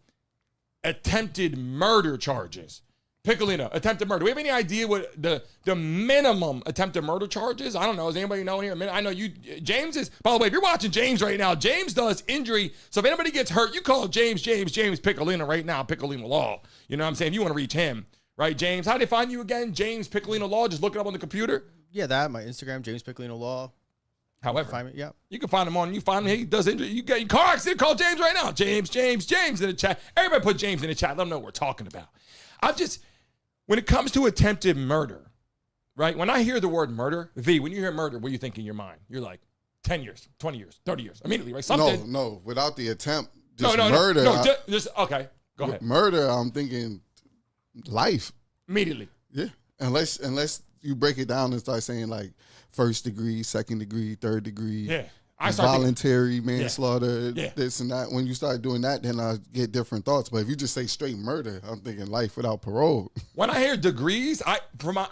attempted murder charges. Piccolino, attempted murder. Do we have any idea what the minimum attempted murder charge is? I don't know. Does anybody know here? I know you. James is, by the way, if you're watching James right now, James does injury. So if anybody gets hurt, you call James Piccolino right now, Piccolino Law. You know what I'm saying? If you want to reach him, right, James? How do they find you again? James Piccolino Law. Just look it up on the computer. Yeah, my Instagram, James Piccolino Law. However, you can find him on. You find him. He does injury. You get your car accident. Call James right now. James in the chat. Everybody put James in the chat. Let them know what we're talking about. When it comes to attempted murder, right? When I hear the word murder, V, when you hear murder, what do you think in your mind? You're like 10 years, 20 years, 30 years, immediately, right? Something. No, without the attempt, murder. Okay, go ahead. Murder, I'm thinking life. Immediately. Yeah, unless you break it down and start saying like first degree, second degree, third degree. Yeah. Voluntary manslaughter, this and that. When you start doing that, then I get different thoughts. But if you just say straight murder, I'm thinking life without parole. When I hear degrees, I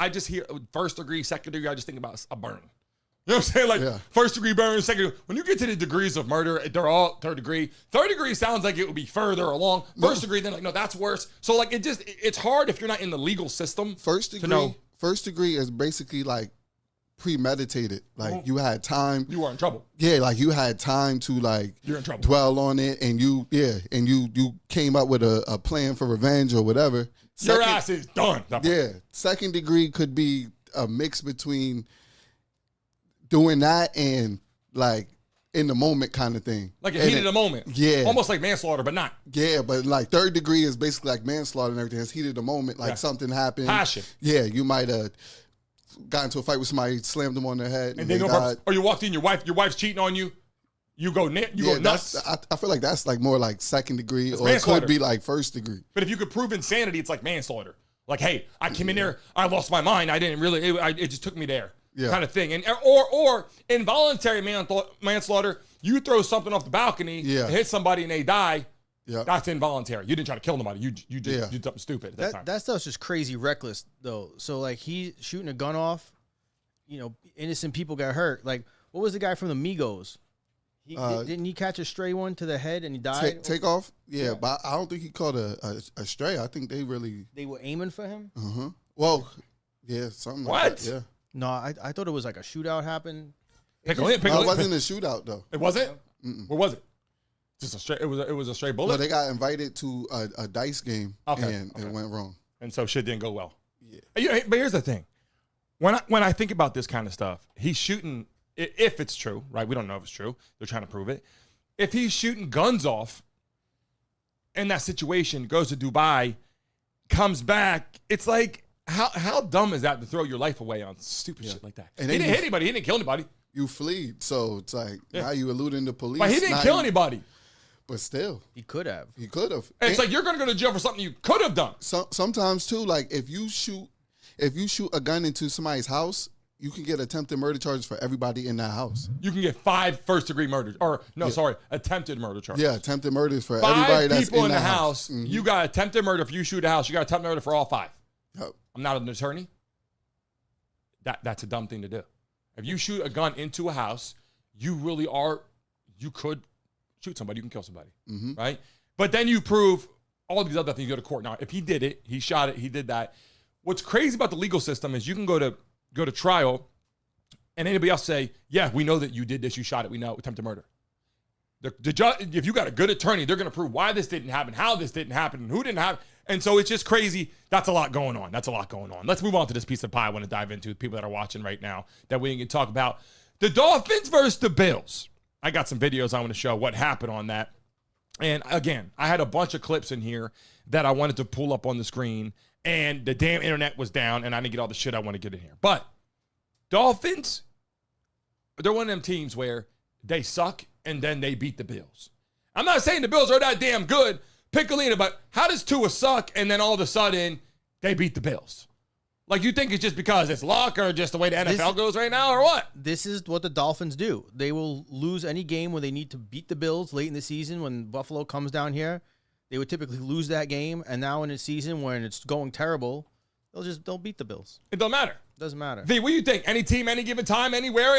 just hear first degree, second degree. I just think about a burn. You know what I'm saying? Like first degree burn, second degree. When you get to the degrees of murder, they're all third degree. Third degree sounds like it would be further along. First degree, then like no, that's worse. So like it's hard if you're not in the legal system. First degree is basically like premeditated. Like you had time. You were in trouble. Yeah, like you had time to like you're in trouble. Dwell on it, and you came up with a plan for revenge or whatever. Your ass is done. Yeah. Second degree could be a mix between doing that and like in the moment kind of thing. Like a heat of the moment. Yeah. Almost like manslaughter, but not. Yeah, but like third degree is basically like manslaughter and everything. It's heat of the moment. Like something happened. Passion. Yeah, you might have got into a fight with somebody, slammed them on their head, and they died. Or you walked in, your wife's cheating on you. You go nuts. I feel like that's like more like second degree, or it could be like first degree. But if you could prove insanity, it's like manslaughter. Like, hey, I came in there, I lost my mind. I didn't really. It just took me there, kind of thing. And or involuntary manslaughter. You throw something off the balcony, hit somebody, and they die. Yeah, that's involuntary. You didn't try to kill nobody. You did something stupid at that time. That stuff's just crazy reckless though. So like he shooting a gun off, innocent people got hurt. Like what was the guy from the Migos? Didn't he catch a stray one to the head and he died? Take off? Yeah, but I don't think he caught a stray. I think they were aiming for him? Uh-huh. Well, yeah, something like that. Yeah. No, I thought it was like a shootout happened. No, it wasn't a shootout, though. It wasn't? What was it? Just a straight. It was a straight bullet. No, they got invited to a dice game, and it went wrong. And so shit didn't go well. Yeah. But here's the thing: when I think about this kind of stuff, he's shooting. If it's true, right? We don't know if it's true. They're trying to prove it. If he's shooting guns off in that situation, goes to Dubai, comes back, it's like how dumb is that to throw your life away on stupid shit like that? And he didn't hit anybody. He didn't kill anybody. You fleed, so it's like now you eluding the police. But he didn't kill anybody. But still, he could have. He could have. It's like you're going to go to jail for something you could have done. Sometimes too, like if you shoot a gun into somebody's house, you can get attempted murder charges for everybody in that house. You can get 5 first-degree murders, attempted murder charges. Yeah, attempted murders for everybody that's people in the house. Mm-hmm. You got attempted murder. If you shoot a house, you got attempted murder for all 5. Yep. I'm not an attorney. That's a dumb thing to do. If you shoot a gun into a house, you could shoot somebody, you can kill somebody, right? But then you prove all these other things, you go to court. Now, if he did it, he shot it, he did that. What's crazy about the legal system is you can go to trial and anybody else say, yeah, we know that you did this, you shot it, we know, attempted murder. The judge, if you got a good attorney, they're going to prove why this didn't happen, how this didn't happen, and who didn't happen. And so it's just crazy. That's a lot going on. Let's move on to this piece of pie I want to dive into, people that are watching right now, that we can talk about. The Dolphins versus the Bills. I got some videos I want to show what happened on that. And again, I had a bunch of clips in here that I wanted to pull up on the screen, and the damn internet was down, and I didn't get all the shit I want to get in here. But Dolphins, they're one of them teams where they suck, and then they beat the Bills. I'm not saying the Bills are that damn good, Piccolina, but how does Tua suck, and then all of a sudden they beat the Bills? Like, you think it's just because it's luck or just the way the NFL goes right now, or what? This is what the Dolphins do. They will lose any game where they need to beat the Bills late in the season when Buffalo comes down here. They would typically lose that game, and now in a season when it's going terrible, they'll beat the Bills. It don't matter. Doesn't matter. V, what do you think? Any team, any given time, anywhere,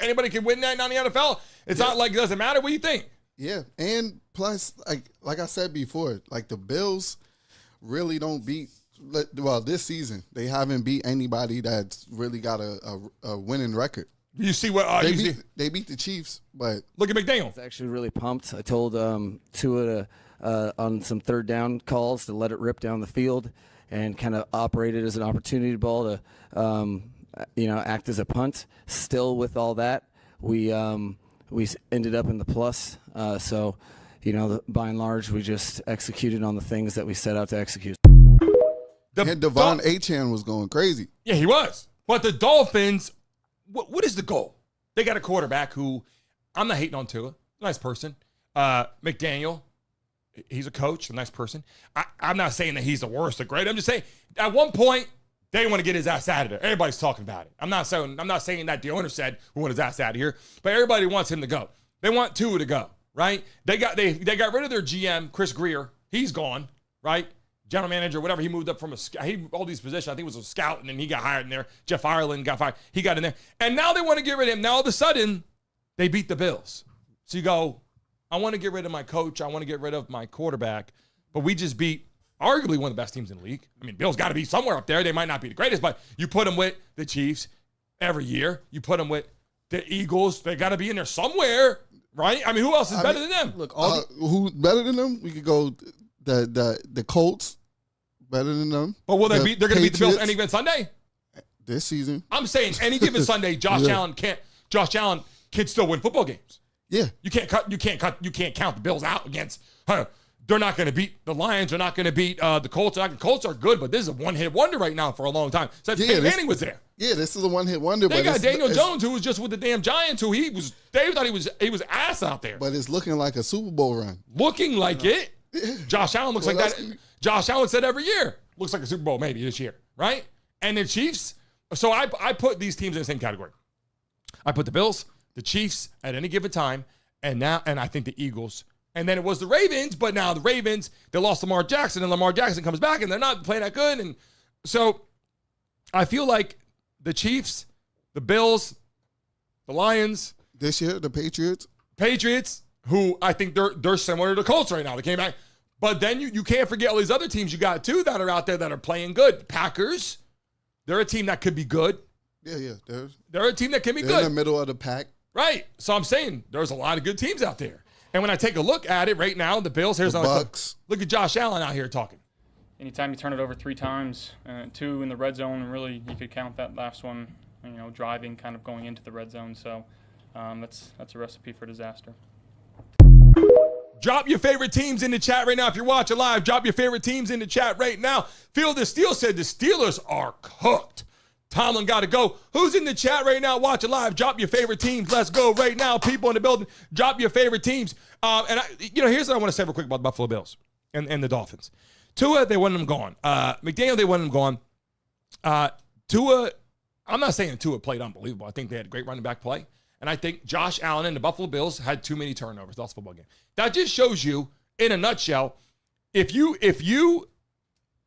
anybody can win that in the NFL? It's not like it doesn't matter. What do you think? Yeah, and plus, like I said before, like the Bills really don't beat. Well, this season they haven't beat anybody that's really got a winning record. You see what they beat the Chiefs, but look at McDaniel. I was actually really pumped. I told Tua to on some third down calls to let it rip down the field and kind of operate it as an opportunity ball to act as a punt. Still, with all that, we ended up in the plus. So, by and large, we just executed on the things that we set out to execute. And Devon Achane was going crazy. Yeah, he was. But the Dolphins, what is the goal? They got a quarterback who, I'm not hating on Tua, nice person. McDaniel, he's a coach, a nice person. I'm not saying that he's the worst or great. I'm just saying at one point they want to get his ass out of there. Everybody's talking about it. I'm not saying that the owner said we want his ass out of here, but everybody wants him to go. They want Tua to go, right? They got rid of their GM, Chris Greer. He's gone, right? General manager, whatever. He moved up from all these positions. I think it was a scout, and then he got hired in there. Jeff Ireland got fired. He got in there. And now they want to get rid of him. Now all of a sudden, they beat the Bills. So you go, I want to get rid of my coach. I want to get rid of my quarterback. But we just beat arguably one of the best teams in the league. I mean, Bills got to be somewhere up there. They might not be the greatest, but you put them with the Chiefs every year. You put them with the Eagles. They got to be in there somewhere, right? I mean, who else is better than them? Look, who's better than them? We could go the Colts. Better than them. But will they beat? They're going to beat the Bills any given Sunday this season. I'm saying any given Sunday, Josh Allen can still win football games. Yeah, you can't count the Bills out against. They're not going to beat the Lions. They're not going to beat the Colts. The Colts are good, but this is a one-hit wonder right now for a long time. Since Peyton Manning was there. Yeah, this is a one-hit wonder. They got Daniel Jones, who was just with the damn Giants, who they thought he was ass out there. But it's looking like a Super Bowl run. Looking like it. Josh Allen looks like that. Josh Allen said every year. Looks like a Super Bowl maybe this year, right? And the Chiefs. So I put these teams in the same category. I put the Bills, the Chiefs at any given time, and I think the Eagles. And then it was the Ravens, but now the Ravens, they lost Lamar Jackson, and Lamar Jackson comes back, and they're not playing that good. And so I feel like the Chiefs, the Bills, the Lions. This year, the Patriots. Patriots, who I think they're similar to the Colts right now. They came back. But then you can't forget all these other teams you got, too, that are out there that are playing good. Packers, they're a team that could be good. Yeah. They're a team that can be they're good. in the middle of the pack. Right. So I'm saying there's a lot of good teams out there. And when I take a look at it right now, the Bills, here's the Bucks. Look at Josh Allen out here talking. Anytime you turn it over 3 times, 2 in the red zone, and really you could count that last one, driving, kind of going into the red zone. So that's a recipe for disaster. Drop your favorite teams in the chat right now. If you're watching live, drop your favorite teams in the chat right now. Phil the Steel said the Steelers are cooked. Tomlin got to go. Who's in the chat right now watching live? Drop your favorite teams. Let's go right now. People in the building, drop your favorite teams. Here's what I want to say real quick about the Buffalo Bills and the Dolphins. Tua, they wanted him gone. McDaniel, they wanted him gone. Tua, I'm not saying Tua played unbelievable. I think they had a great running back play. And I think Josh Allen and the Buffalo Bills had too many turnovers last football game. That just shows you, in a nutshell, if you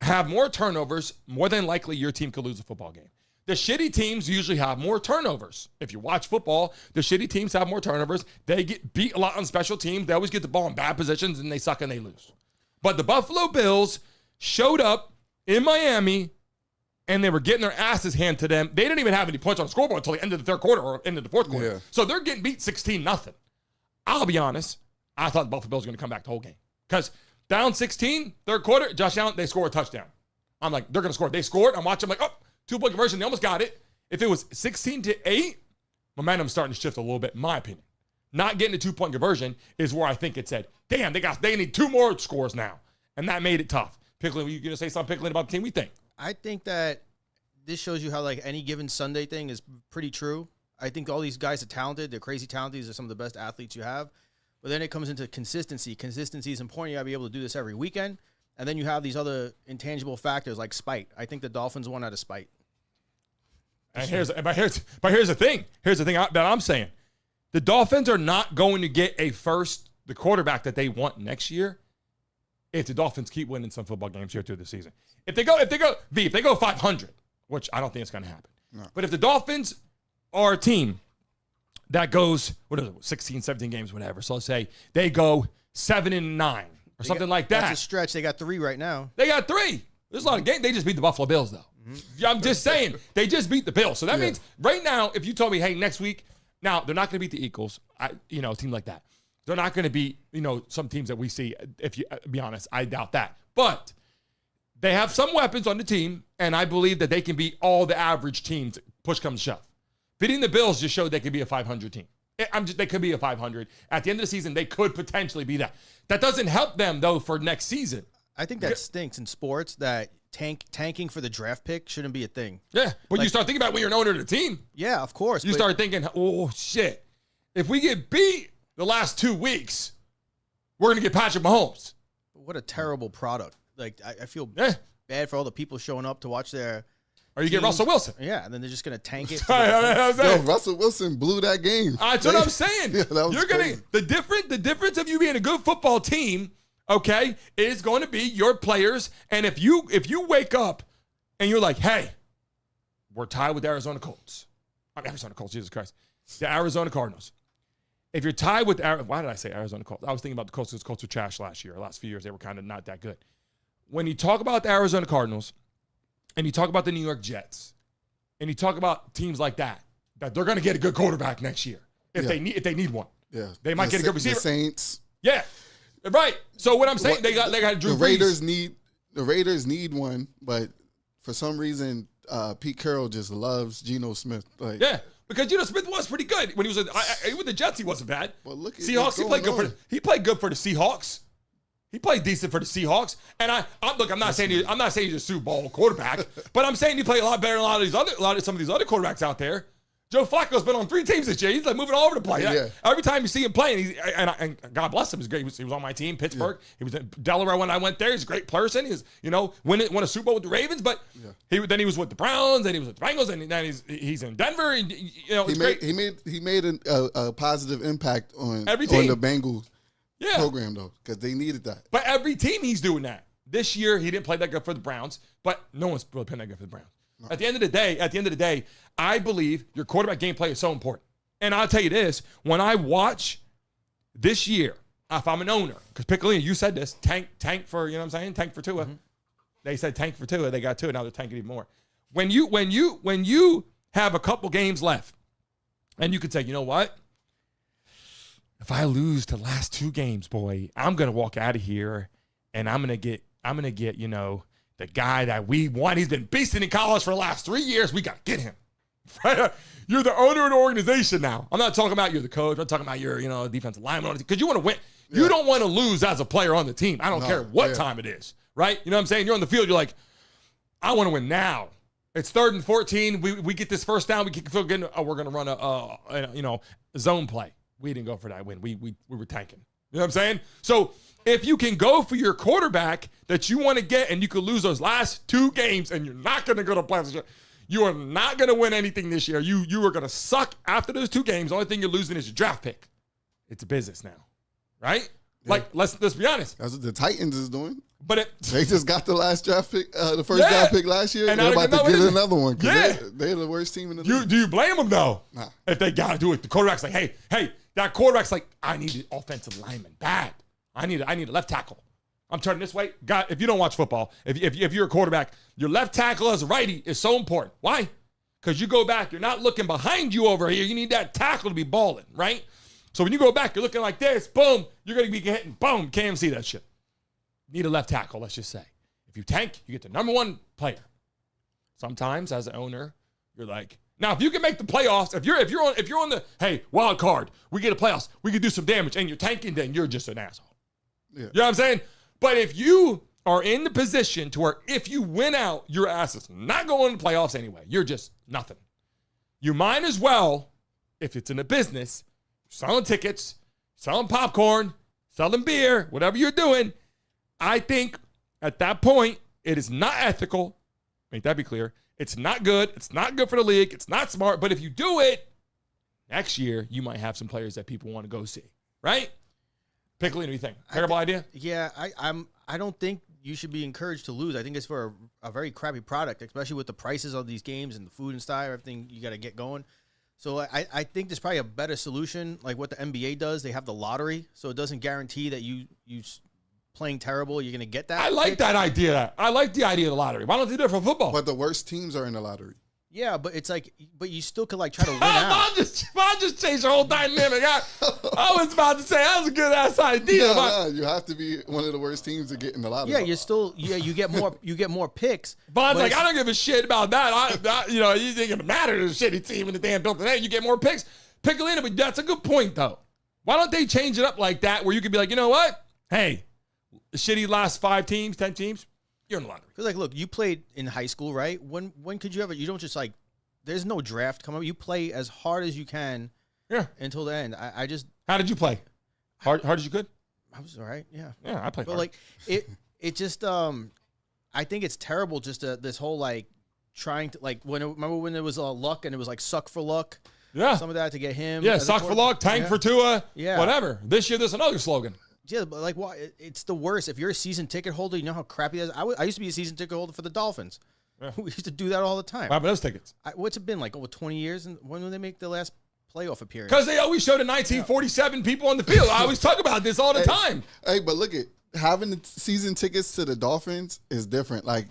have more turnovers, more than likely your team could lose a football game. The shitty teams usually have more turnovers. If you watch football, the shitty teams have more turnovers. They get beat a lot on special teams. They always get the ball in bad positions, and they suck and they lose. But the Buffalo Bills showed up in Miami, and they were getting their asses handed to them. They didn't even have any points on the scoreboard until the end of the third quarter or end of the fourth quarter. Yeah. So they're getting beat 16-0. I'll be honest. I thought the Buffalo Bills were going to come back the whole game. Because down 16, third quarter, Josh Allen, they score a touchdown. I'm like, they're going to score. They scored. I'm watching, I'm like, 2-point conversion. They almost got it. If it was 16-8, momentum's starting to shift a little bit, in my opinion. Not getting a 2-point conversion is where I think it said, damn, they need 2 more scores now. And that made it tough. Picklin, you going to say something, Picklin, about the team we think? I think that this shows you how, like, any given Sunday thing is pretty true. I think all these guys are talented. They're crazy talented. These are some of the best athletes you have. But then it comes into consistency. Consistency is important. You got to be able to do this every weekend. And then you have these other intangible factors like spite. I think the Dolphins won out of spite. And here's the thing. Here's the thing that I'm saying. The Dolphins are not going to get the quarterback that they want next year if the Dolphins keep winning some football games here through the season. If they go 500, which I don't think it's going to happen. No. But if the Dolphins are a team that goes, 16, 17 games, whatever. So let's say they go 7-9 or something like that. That's a stretch. They got 3 right now. They got 3. There's a lot of games. They just beat the Buffalo Bills, though. Mm-hmm. I'm just saying, they just beat the Bills. So that means right now, if you told me, hey, next week, now they're not going to beat the Eagles, a team like that. They're not going to beat, some teams that we see. If you be honest, I doubt that. But they have some weapons on the team, and I believe that they can beat all the average teams. Push comes to shove. Beating the Bills just showed they could be a 500 team. They could be a 500. At the end of the season, they could potentially be that. That doesn't help them, though, for next season. I think that stinks in sports that tanking for the draft pick shouldn't be a thing. Yeah, but you start thinking about when you're an owner of the team. Yeah, of course. You start thinking, oh, shit. If we get beat the last 2 weeks, we're going to get Patrick Mahomes. What a terrible product. Like, I feel bad for all the people showing up to watch their Or you get Russell Wilson. Yeah, and then they're just going to tank it. Yo, Russell Wilson blew that game. That's what I'm saying. Yeah, that was crazy. The difference of you being a good football team, okay, is going to be your players. And if you wake up and you're like, hey, we're tied with the Arizona Colts. Arizona Colts, Jesus Christ. The Arizona Cardinals. If you're tied with, why did I say Arizona Colts? I was thinking about the Colts because Colts were trash last year. The last few years, they were kind of not that good. When you talk about the Arizona Cardinals, and you talk about the New York Jets, and you talk about teams like that they're going to get a good quarterback next year if they need one. Yeah, they might get a good receiver. The Saints. Yeah, right. So what I'm saying, they got Drew Brees. The Raiders need one, but for some reason, Pete Carroll just loves Geno Smith. Yeah, because Geno Smith was pretty good when he was with the Jets. He wasn't bad. Well, look at Seahawks. He played good for the Seahawks. He played decent for the Seahawks, and I'm not saying he's a Super Bowl quarterback, but I'm saying he played a lot better than some of these other quarterbacks out there. Joe Flacco's been on 3 teams this year. He's like moving all over the place. Yeah. Every time you see him playing, and God bless him, he's great. He was on my team, Pittsburgh. Yeah. He was in Delaware when I went there. He's a great person. He's won a Super Bowl with the Ravens, but he was with the Browns, and he was with the Bengals, and then he's in Denver. And, he made a positive impact on every team. On the Bengals. Program though, because they needed that. But every team he's doing that. This year he didn't play that good for the Browns, but no one's really playing that good for the Browns. No. At the end of the day, I believe your quarterback gameplay is so important. And I'll tell you this: when I watch this year, if I'm an owner, because Piccolino, you said this, tank for, you know what I'm saying? Tank for Tua. Mm-hmm. They said tank for Tua. They got Tua. Now they're tanking even more. When you have a couple games left, and you could say, you know what? If I lose the last 2 games, boy, I'm gonna walk out of here, and I'm gonna get, you know, the guy that we want. He's been beasting in college for the last 3 years. We gotta get him. You're the owner of the organization now. I'm not talking about you're the coach. I'm talking about your, you know, defensive lineman, because you want to win. Yeah. You don't want to lose as a player on the team. I don't care what time it is, right? You know what I'm saying? You're on the field. You're like, I want to win now. It's 3rd and 14. We get this first down. We kick the field again. Oh, we're gonna run a zone play. We didn't go for that win. We were tanking. You know what I'm saying? So if you can go for your quarterback that you want to get, and you could lose those last 2 games, and you're not going to go to playoffs, you are not going to win anything this year. You are going to suck after those 2 games. The only thing you're losing is your draft pick. It's a business now, right? Yeah. Like let's be honest. That's what the Titans is doing. But they just got the last draft pick, the first draft pick last year, and they're about to get another one. Yeah, they're the worst team in the league. Do you blame them though? Nah. If they got to do it, the quarterback's like, hey, that quarterback's like, I need an offensive lineman bad. I need a left tackle. I'm turning this way. God, if you don't watch football, if you're a quarterback, your left tackle as a righty is so important. Why? Because you go back, you're not looking behind you over here. You need that tackle to be balling, right? So when you go back, you're looking like this, boom, you're going to be hitting, boom, can't even see that shit. Need a left tackle, let's just say. If you tank, you get the number 1 player. Sometimes as an owner, you're like, now if you can make the playoffs, if you're on the, hey, wild card, we get a playoffs, we can do some damage, and you're tanking, then you're just an asshole. Yeah. You know what I'm saying? But if you are in the position to where if you win out, your ass is not going to the playoffs anyway. You're just nothing. You might as well, if it's in a business, selling tickets, selling popcorn, selling beer, whatever you're doing, I think at that point, it is not ethical. Make that be clear. It's not good. It's not good for the league. It's not smart. But if you do it, next year, you might have some players that people want to go see, right? Piccolino, what do you think? Terrible idea? Yeah, I don't think you should be encouraged to lose. I think it's for a very crappy product, especially with the prices of these games and the food and style, everything you got to get going. So I think there's probably a better solution, like what the NBA does. They have the lottery, so it doesn't guarantee that you playing terrible, you're going to get that. I like that idea. I like the idea of the lottery. Why don't they do it for football? But the worst teams are in the lottery. Yeah, but it's like, but you still could like try to win out. I just changed the whole dynamic. I was about to say that was a good ass idea. No, you have to be one of the worst teams to get in the lottery. Yeah, you get more picks. Bond's like, I don't give a shit about that. You think it matters to the shitty team in the damn building. Hey, you get more picks. Piccolino, but that's a good point though. Why don't they change it up like that, where you could be like, you know what? Hey, the shitty last 5 teams, 10 teams, you're in the lottery. Because, like, look, you played in high school, right? When could you ever? You don't just like. There's no draft coming up. You play as hard as you can. Yeah. Until the end. I just. How did you play? Hard as you could. I was all right. Yeah. Yeah, I played. But hard. like it just I think it's terrible. Just this whole like trying to like remember when there was luck and it was like suck for luck. Yeah. Some of that to get him. Yeah. Suck for luck. Tank for Tua. Yeah. Whatever. This year there's another slogan. Yeah, but like, why? It's the worst. If you're a season ticket holder, you know how crappy that is. I used to be a season ticket holder for the Dolphins. Yeah. We used to do that all the time. What about those tickets? What's it been like over 20 years? And when did they make the last playoff appearance? Because they always showed the 1947 people on the field. I always talk about this all the time. Hey, but look at having the season tickets to the Dolphins is different. Like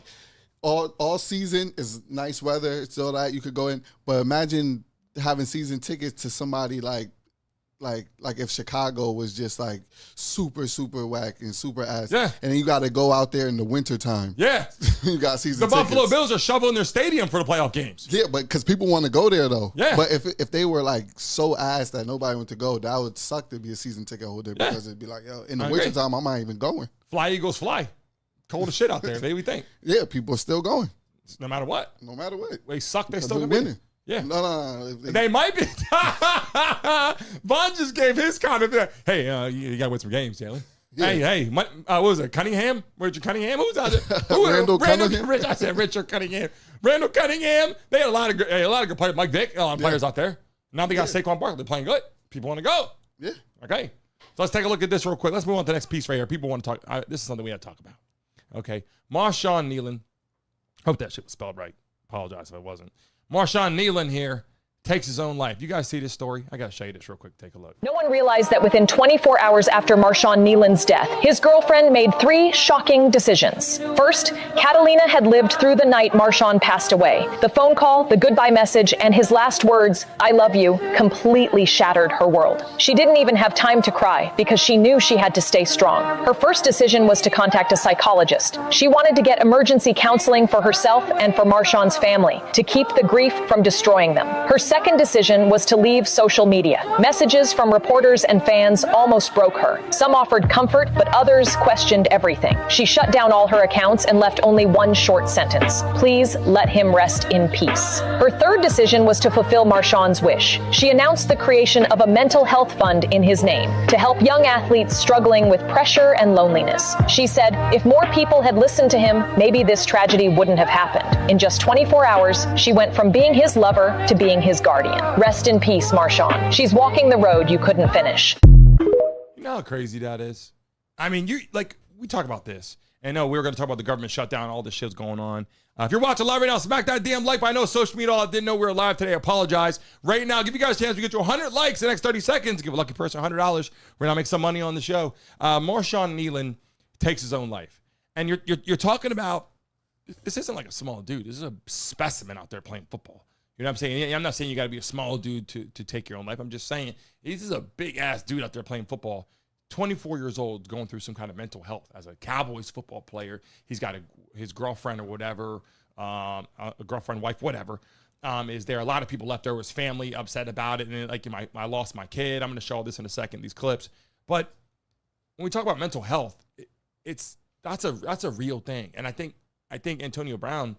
all season is nice weather, so that you could go in. But imagine having season tickets to somebody like if Chicago was just like super, super whack and super ass. Yeah. And then you got to go out there in the wintertime. Yeah. You got season tickets. The Buffalo Bills are shoveling their stadium for the playoff games. Yeah, but because people want to go there though. Yeah. But if they were like so ass that nobody went to go, that would suck to be a season ticket holder because it'd be like, yo, in the wintertime, I'm not even going. Fly Eagles fly. Cold as shit out there. They would think. Yeah, people are still going. No matter what. No matter what. They suck, they still winning. Yeah. No. They might be. Vaughn just gave his comment. Hey, you got to win some games, Jalen. Yeah. Hey, what was it? Cunningham? Richard Cunningham? Who was out there? Randall Cunningham. I said Richard Cunningham. Randall Cunningham. They had a lot of good players. Mike Vick, a lot of players out there. Now they got Saquon Barkley playing good. People want to go. Yeah. Okay. So let's take a look at this real quick. Let's move on to the next piece right here. People want to talk. This is something we have to talk about. Okay. Marshawn Kneeland. Hope that shit was spelled right. Apologize if it wasn't. Marshawn Kneeland here takes his own life. You guys see this story? I got to show you this real quick. Take a look. No one realized that within 24 hours after Marshawn Kneeland's death, his girlfriend made 3 shocking decisions. First, Catalina had lived through the night Marshawn passed away. The phone call, the goodbye message, and his last words, "I love you," completely shattered her world. She didn't even have time to cry because she knew she had to stay strong. Her first decision was to contact a psychologist. She wanted to get emergency counseling for herself and for Marshawn's family to keep the grief from destroying them. Her second decision was to leave social media. Messages from reporters and fans almost broke her. Some offered comfort, but others questioned everything. She shut down all her accounts and left only one short sentence: "Please let him rest in peace." Her third decision was to fulfill Marshawn's wish. She announced the creation of a mental health fund in his name to help young athletes struggling with pressure and loneliness. She said, if more people had listened to him, maybe this tragedy wouldn't have happened. In just 24 hours, she went from being his lover to being his guardian. Rest in peace, Marshawn. She's walking the road you couldn't finish. You know how crazy that is? I mean, we talk about this. And no, we were going to talk about the government shutdown, all this shit's going on. If you're watching live right now, smack that damn like button. I know social media, I didn't know we were live today. I apologize. Right now, give you guys a chance to get to 100 likes in the next 30 seconds. Give a lucky person $100. We're going to make some money on the show. Marshawn Kneeland takes his own life. And you're talking about, this isn't like a small dude. This is a specimen out there playing football. You know what I'm saying? I'm not saying you got to be a small dude to take your own life. I'm just saying this is a big-ass dude out there playing football. 24 years old, going through some kind of mental health as a Cowboys football player. He's got his girlfriend or whatever, a girlfriend, wife, whatever, is there. A lot of people left there, his family upset about it. And like, I lost my kid. I'm going to show all this in a second, these clips. But when we talk about mental health, that's a real thing. And I think Antonio Brown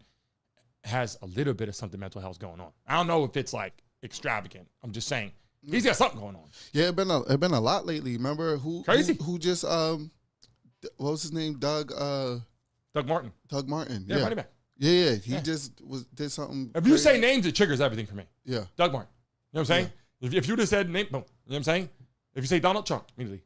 has a little bit of something mental health going on. I don't know if it's like extravagant. I'm just saying. He's got something going on. Yeah, it been a lot lately. Remember who just what was his name? Doug Martin. Doug Martin. Yeah, running back. Yeah. He just did something. If you say names, it triggers everything for me. Yeah. Doug Martin. You know what I'm saying? Yeah. If you just said name, boom. You know what I'm saying? If you say Donald Trump, immediately.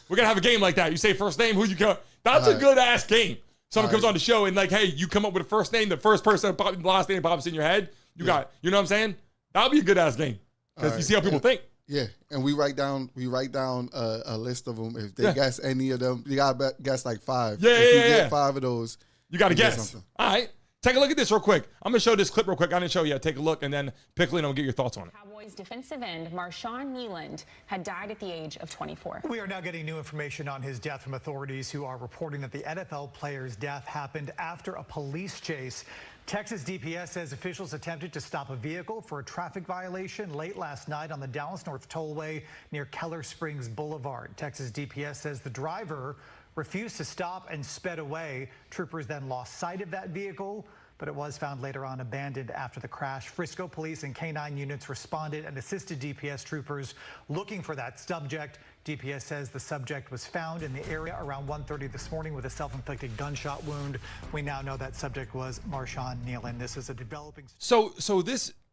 We're gonna have a game like that. You say first name, who you go. That's a good ass game. Someone comes on the show and like, hey, you come up with a first name, the first person, the last name pops in your head. You know what I'm saying? That'll be a good ass game. Because you see how people think. Yeah, and we write down a list of them. If they guess any of them, you gotta guess like 5. Yeah, if you get 5 of those, you gotta guess. All right, take a look at this real quick. I'm gonna show this clip real quick. I didn't show you yet. Take a look, and then Piccolino will get your thoughts on it. Cowboys defensive end Marshawn Kneeland had died at the age of 24. We are now getting new information on his death from authorities who are reporting that the NFL player's death happened after a police chase. Texas DPS says officials attempted to stop a vehicle for a traffic violation late last night on the Dallas North Tollway near Keller Springs Boulevard. Texas DPS says the driver refused to stop and sped away. Troopers then lost sight of that vehicle, but it was found later on abandoned after the crash. Frisco police and K-9 units responded and assisted DPS troopers looking for that subject. DPS says the subject was found in the area around 1:30 this morning with a self-inflicted gunshot wound. We now know that subject was Marshawn Kneeland. This is a developing. So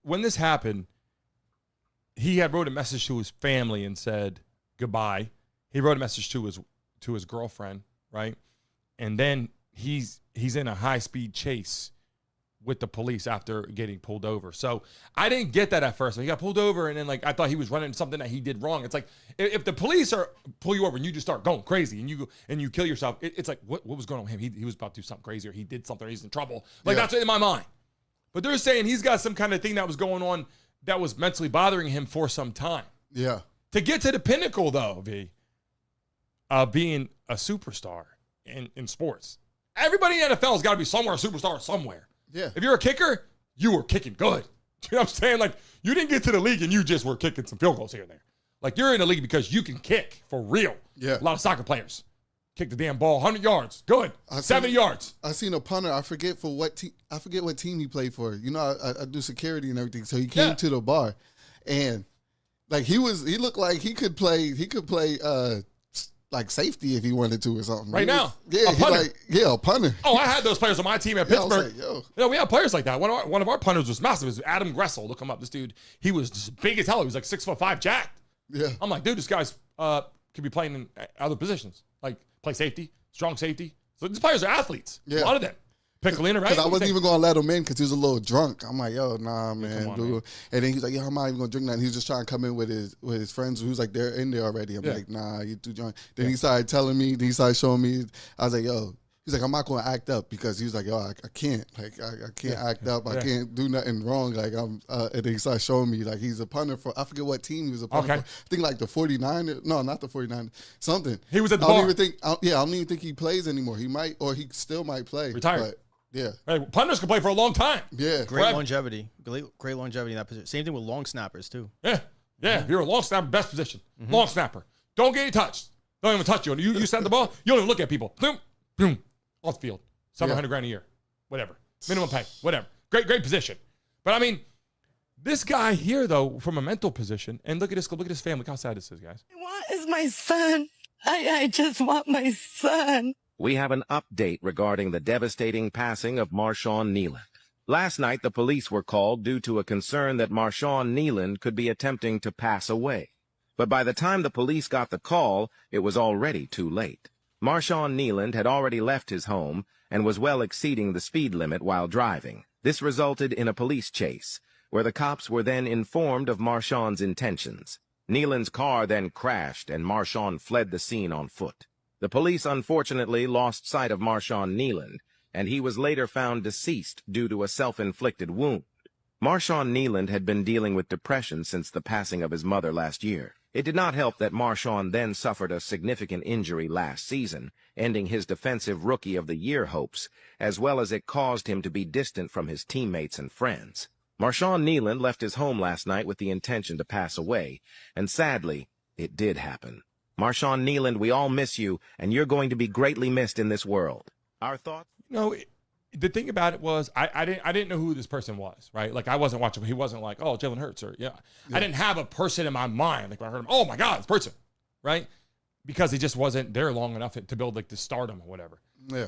when this happened, he had wrote a message to his family and said goodbye. He wrote a message to his girlfriend, right? And then he's in a high-speed chase with the police after getting pulled over. So I didn't get that at first. He got pulled over and then like I thought he was running something that he did wrong. It's like if the police pull you over and you just start going crazy and you kill yourself, it's like what was going on with him? He was about to do something crazy or he did something or he's in trouble. Like that's in my mind. But they're saying he's got some kind of thing that was going on that was mentally bothering him for some time. Yeah. To get to the pinnacle though, V, of being a superstar in sports. Everybody in the NFL has got to be somewhere a superstar somewhere. Yeah. If you're a kicker, you were kicking good. You know what I'm saying? Like, you didn't get to the league and you just were kicking some field goals here and there. Like, you're in the league because you can kick for real. Yeah. A lot of soccer players kick the damn ball 100 yards. Good. 70 yards. I seen a punter. I forget what team he played for. You know, I do security and everything. So he came to the bar, and like he looked like he could play like safety if he wanted to or something. Right now. Yeah, a punter. Oh, I had those players on my team at Pittsburgh. Like, we had players like that. One of our punters was massive. It was Adam Gressel. Look him up. This dude, he was just big as hell. He was like 6'5", jacked. Yeah. I'm like, dude, this guy's could be playing in other positions. Like play safety, strong safety. So these players are athletes. Yeah. A lot of them. Piccolina, right? Because I wasn't even going to let him in because he was a little drunk. I'm like, yo, nah, man, dude. Man. And then he's like, yo, I'm not even going to drink that. And he was just trying to come in with his friends. He was like, they're in there already. I'm like, nah, you too drunk. Then he started telling me, then he started showing me. I was like, yo. He's like, I'm not going to act up because he was like, yo, I can't. Like, I can't act up. I can't do nothing wrong. Like, and then he started showing me, like, he's a punter for, I forget what team he was a punter for. I think, like, the 49ers. No, not the 49ers. Something. He was at the bar. I don't even think he plays anymore. He might, or he still might play. Retired. Yeah. Hey, punters can play for a long time. Yeah. Great longevity. Great longevity in that position. Same thing with long snappers, too. Yeah. Yeah. If you're a long snapper, best position. Long snapper. Don't get any touched. Don't even touch you. You snap the ball, you don't even look at people. Boom. Boom. Off the field. $700,000 a year. Whatever. Minimum pay. Whatever. Great position. But I mean, this guy here, though, from a mental position, and look at this family. Look how sad this is, guys. What is my son? I just want my son. We have an update regarding the devastating passing of Marshawn Kneeland. Last night, the police were called due to a concern that Marshawn Kneeland could be attempting to pass away. But by the time the police got the call, it was already too late. Marshawn Kneeland had already left his home and was well exceeding the speed limit while driving. This resulted in a police chase, where the cops were then informed of Marshawn's intentions. Kneeland's car then crashed, and Marshawn fled the scene on foot. The police unfortunately lost sight of Marshawn Kneeland, and he was later found deceased due to a self-inflicted wound. Marshawn Kneeland had been dealing with depression since the passing of his mother last year. It did not help that Marshawn then suffered a significant injury last season, ending his Defensive Rookie of the Year hopes, as well as it caused him to be distant from his teammates and friends. Marshawn Kneeland left his home last night with the intention to pass away, and sadly, it did happen. Marshawn Kneeland, we all miss you, and you're going to be greatly missed in this world. Our thoughts? No, the thing about it was I didn't know who this person was, right? Like I wasn't watching. He wasn't like, oh, Jalen Hurts or yeah. I didn't have a person in my mind. Like when I heard him, oh my God, this person, right? Because he just wasn't there long enough to build like the stardom or whatever. Yeah.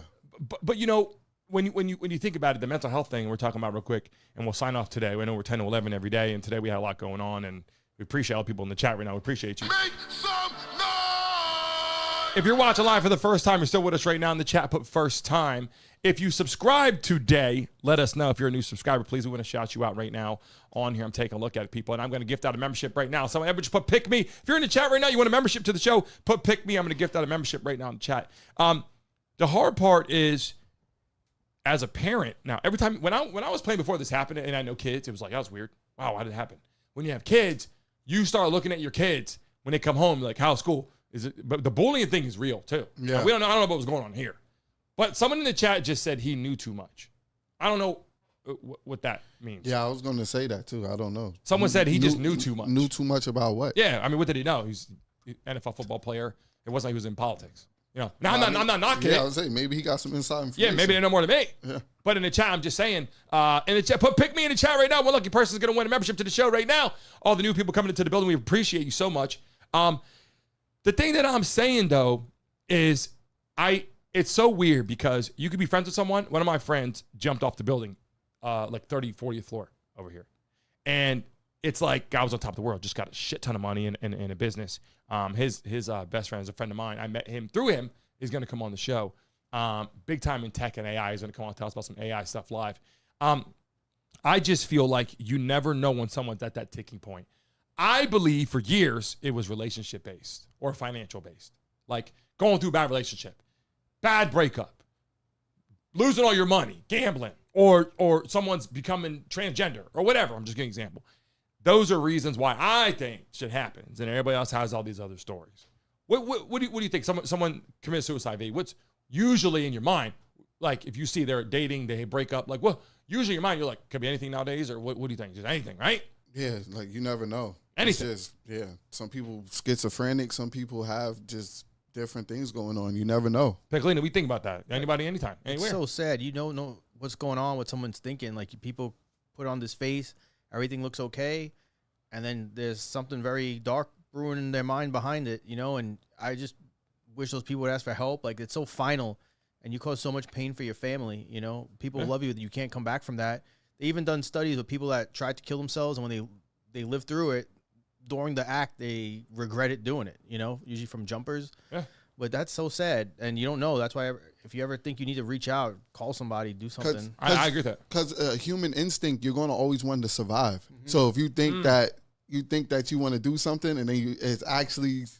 But you know, when you think about it, the mental health thing we're talking about real quick, and we'll sign off today. We know we're 10 to 11 every day, and today we had a lot going on, and we appreciate all the people in the chat right now. We appreciate you. Make some noise! If you're watching live for the first time, you're still with us right now in the chat, put first time. If you subscribe today, let us know. If you're a new subscriber, please, we want to shout you out right now on here. I'm taking a look at people, and I'm going to gift out a membership right now. Someone just put pick me. If you're in the chat right now, you want a membership to the show, put pick me. I'm going to gift out a membership right now in the chat. The hard part is, as a parent, now every time when I was playing before this happened, and I know kids, it was like, that was weird. Wow, why did it happen? When you have kids, you start looking at your kids when they come home, like, how's school? Is it? But the bullying thing is real too. Yeah. Now, I don't know what was going on here. But someone in the chat just said he knew too much. I don't know what that means. Yeah, I was going to say that too. I don't know. Someone said he just knew too much. Knew too much about what? Yeah, I mean, what did he know? He's an NFL football player. It wasn't like he was in politics. You know, now I'm not knocking it. Yeah, I was saying maybe he got some inside information. Yeah, maybe they know more than me. Yeah. But in the chat, I'm just saying, in the chat, pick me in the chat right now. One lucky person is going to win a membership to the show right now. All the new people coming into the building, we appreciate you so much. The thing that I'm saying though is it's so weird because you could be friends with someone. One of my friends jumped off the building, like 30th, 40th floor over here. And it's like, guy was on top of the world, just got a shit ton of money in a business. His best friend is a friend of mine. I met him through him. He's going to come on the show. Big time in tech and AI. He's going to come on and tell us about some AI stuff live. I just feel like you never know when someone's at that ticking point. I believe for years it was relationship-based or financial-based. Like going through a bad relationship, bad breakup, losing all your money, gambling, or someone's becoming transgender or whatever. I'm just giving an example. Those are reasons why I think shit happens, and everybody else has all these other stories. What do you think? Someone commits suicide, V? What's usually in your mind? Like if you see they're dating, they break up, like, well, usually in your mind, you're like, could be anything nowadays, or what do you think? Just anything, right? Yeah, like you never know. Anything. It's just, yeah. Some people schizophrenic, some people have just different things going on. You never know. Piccolina, we think about that. Anybody, anytime, anywhere. It's so sad. You don't know what's going on, what someone's thinking. Like people put on this face, everything looks okay, and then there's something very dark brewing in their mind behind it, you know. And I just wish those people would ask for help. Like it's so final, and you cause so much pain for your family. You know, people love you. You can't come back from that. They even done studies with people that tried to kill themselves, and when they lived through it, during the act, they regretted doing it, you know, usually from jumpers. Yeah. But that's so sad, and you don't know. That's why if you ever think you need to reach out, call somebody, do something. I agree with that. Because human instinct, you're going to always want to survive. So if you think that you want to do something and then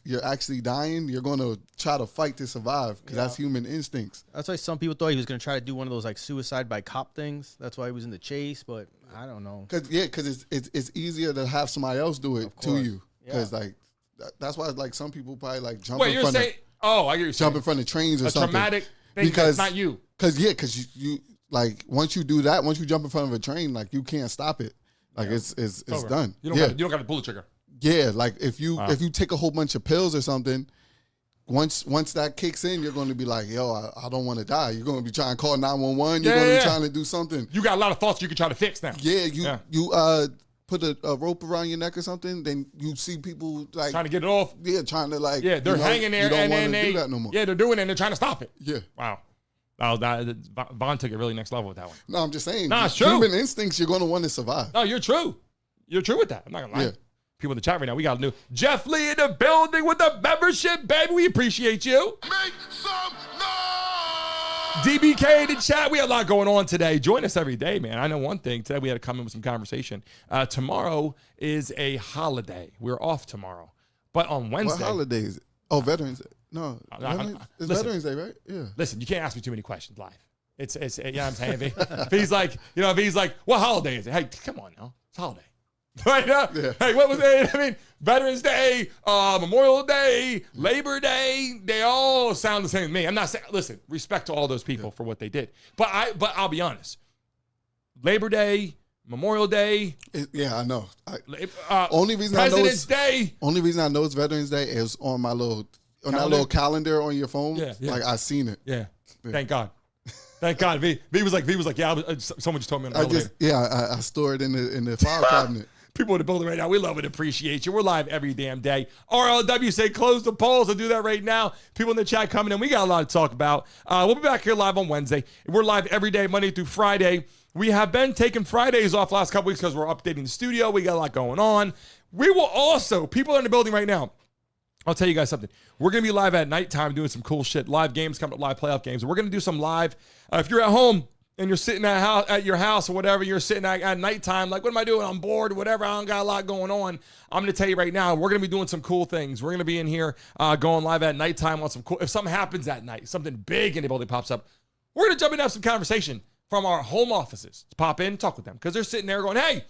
you're actually dying, you're going to try to fight to survive because that's human instincts. That's why some people thought he was going to try to do one of those like suicide by cop things. That's why he was in the chase, but I don't know. Because it's easier to have somebody else do it to you. Because like that's why like some people probably like jump in front of. Oh, I get you. Jump in front of trains or something. Traumatic thing that's not you. Because you like once you do that, once you jump in front of a train, like you can't stop it. Like it's done. You don't got to pull the trigger. Yeah, like if you take a whole bunch of pills or something, once that kicks in, you're going to be like, yo, I don't want to die. You're going to be trying to call 911. You're going to be trying to do something. You got a lot of thoughts you can try to fix now. Yeah, you put a rope around your neck or something, then you see people like trying to get it off. Yeah, trying to like they're hanging there, you don't and want then to do that no more. Yeah, they're doing it, and they're trying to stop it. Yeah. Wow. Oh, Vaughn took it really next level with that one. No, I'm just saying. Nah, it's true. Human instincts, you're going to want to survive. No, you're true. You're true with that. I'm not gonna lie. Yeah. People in the chat right now, we got a new Jeff Lee in the building with the membership, baby. We appreciate you. Make some noise! DBK in the chat. We have a lot going on today. Join us every day, man. I know one thing. Today we had to come in with some conversation. Tomorrow is a holiday. We're off tomorrow. But on Wednesday. What holiday is it? Oh, Veterans Day. No. It's Veterans Day, right? Yeah. Listen, you can't ask me too many questions live. It's you know what I'm saying? If he's like, what holiday is it? Hey, come on now. It's a holiday. Right now, Hey, what was it? I mean, Veterans Day, Memorial Day, Labor Day, they all sound the same to me. I'm not saying, listen, respect to all those people for what they did. But I'll be honest. Labor Day, Memorial Day. I know. Only reason President's Day. Only reason I know it's Veterans Day is on my that little calendar on your phone. Yeah. Like I seen it. Yeah. Thank God. Thank God. V was like, yeah. Someone just told me on the elevator. I store it in the file cabinet. People in the building right now, we love and appreciate you. We're live every damn day. RLW say close the polls. I'll do that right now. People in the chat coming in. We got a lot to talk about. We'll be back here live on Wednesday. We're live every day, Monday through Friday. We have been taking Fridays off last couple weeks because we're updating the studio. We got a lot going on. We will also, people in the building right now, I'll tell you guys something. We're going to be live at nighttime doing some cool shit. Live games coming up, live playoff games. We're going to do some live. If you're at home and you're sitting at your house or whatever, you're sitting at nighttime, like, what am I doing? I'm bored or whatever. I don't got a lot going on. I'm going to tell you right now, we're going to be doing some cool things. We're going to be in here going live at nighttime on some cool. If something happens at night, something big in the building pops up, we're going to jump in and have some conversation from our home offices. Pop in, talk with them because they're sitting there going, hey,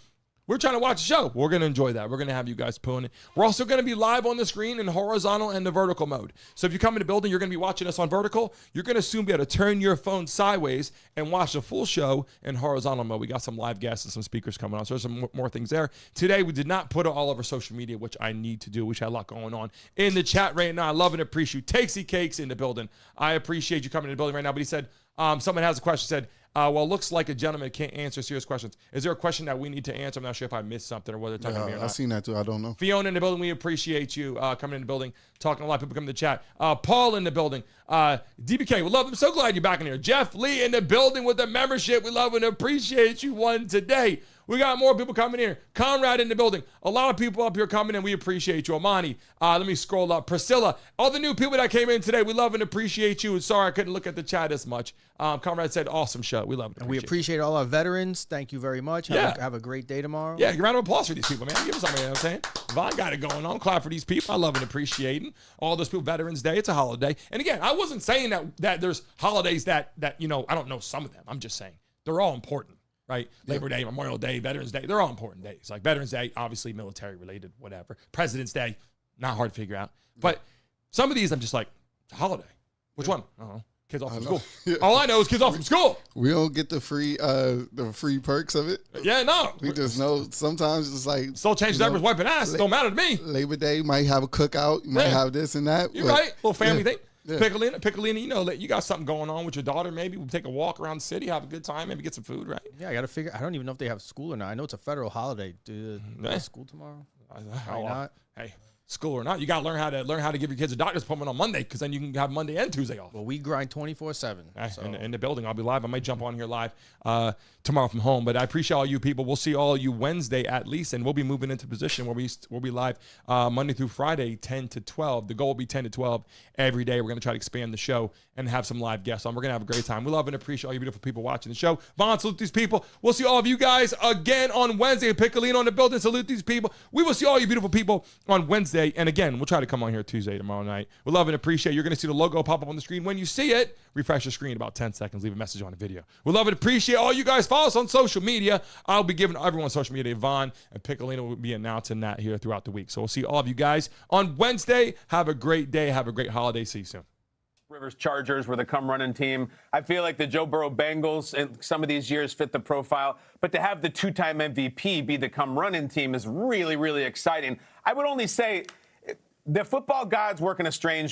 we're trying to watch a show. We're going to enjoy that. We're going to have you guys pulling it. We're also going to be live on the screen in horizontal and the vertical mode. So if you come in the building, you're going to be watching us on vertical. You're going to soon be able to turn your phone sideways and watch the full show in horizontal mode. We got some live guests and some speakers coming on. So there's some more things there. Today, we did not put it all over social media, which I need to do, which had a lot going on in the chat right now. I love and appreciate you. Takesy Cakes in the building. I appreciate you coming in the building right now. But he said, someone has a question, said, well, looks like a gentleman can't answer serious questions. Is there a question that we need to answer? I'm not sure if I missed something or whether they're talking to me or not. I've seen that too. I don't know. Fiona in the building, we appreciate you coming in the building, talking a lot of people coming to the chat. Paul in the building. DBK, we love him. So glad you're back in here. Jeff Lee in the building with the membership. We love and appreciate you one today. We got more people coming in. Conrad in the building. A lot of people up here coming in. We appreciate you. Amani. Let me scroll up. Priscilla. All the new people that came in today. We love and appreciate you. Sorry I couldn't look at the chat as much. Conrad said, awesome show. We love it. And we appreciate all our veterans. Thank you very much. Have a great day tomorrow. Yeah, round of applause for these people, man. Give us something, you know what I'm saying? Vaughn got it going on. Clap for these people. I love and appreciating all those people. Veterans Day. It's a holiday. And again, I wasn't saying that there's holidays that I don't know some of them. I'm just saying they're all important. Right? Labor Day, Memorial Day, Veterans Day, they're all important days. Like Veterans Day, obviously military related, whatever. President's Day, not hard to figure out. But some of these, I'm just like, it's a holiday. Which one? I don't know. Kids off from school. All I know is kids off from school. We don't get the free perks of it. Yeah, no. We just know sometimes it's like still change diapers, wiping ass. It don't matter to me. Labor Day might have a cookout. You might have this and that. You're right. Little family thing. Yeah. Piccolina, you know, you got something going on with your daughter. Maybe we'll take a walk around the city, have a good time, maybe get some food, right? Yeah, I got to figure. I don't even know if they have school or not. I know it's a federal holiday. Do they have school tomorrow? Why not? Hey, school or not. You got to learn how to give your kids a doctor's appointment on Monday, because then you can have Monday and Tuesday off. Well, we grind 24/7. So. In the building, I'll be live. I might jump on here live tomorrow from home. But I appreciate all you people. We'll see all you Wednesday at least, and we'll be moving into position where we'll be live Monday through Friday, 10 to 12. The goal will be 10 to 12 every day. We're going to try to expand the show and have some live guests on. We're going to have a great time. We love and appreciate all you beautiful people watching the show. Vaughn, salute these people. We'll see all of you guys again on Wednesday. Piccolino in the building, salute these people. We will see all you beautiful people on Wednesday. And again, we'll try to come on here Tuesday tomorrow night. We love and appreciate. You're going to see the logo pop up on the screen. When you see it, refresh your screen about 10 seconds. Leave a message on the video. We love and appreciate all you guys. Follow us on social media. I'll be giving everyone social media. Vaughn and Piccolino will be announcing that here throughout the week. So we'll see all of you guys on Wednesday. Have a great day. Have a great holiday. See you soon. Rivers Chargers were the come-running team. I feel like the Joe Burrow Bengals in some of these years fit the profile, but to have the two-time MVP be the come-running team is really, really exciting. I would only say the football gods work in a strange way.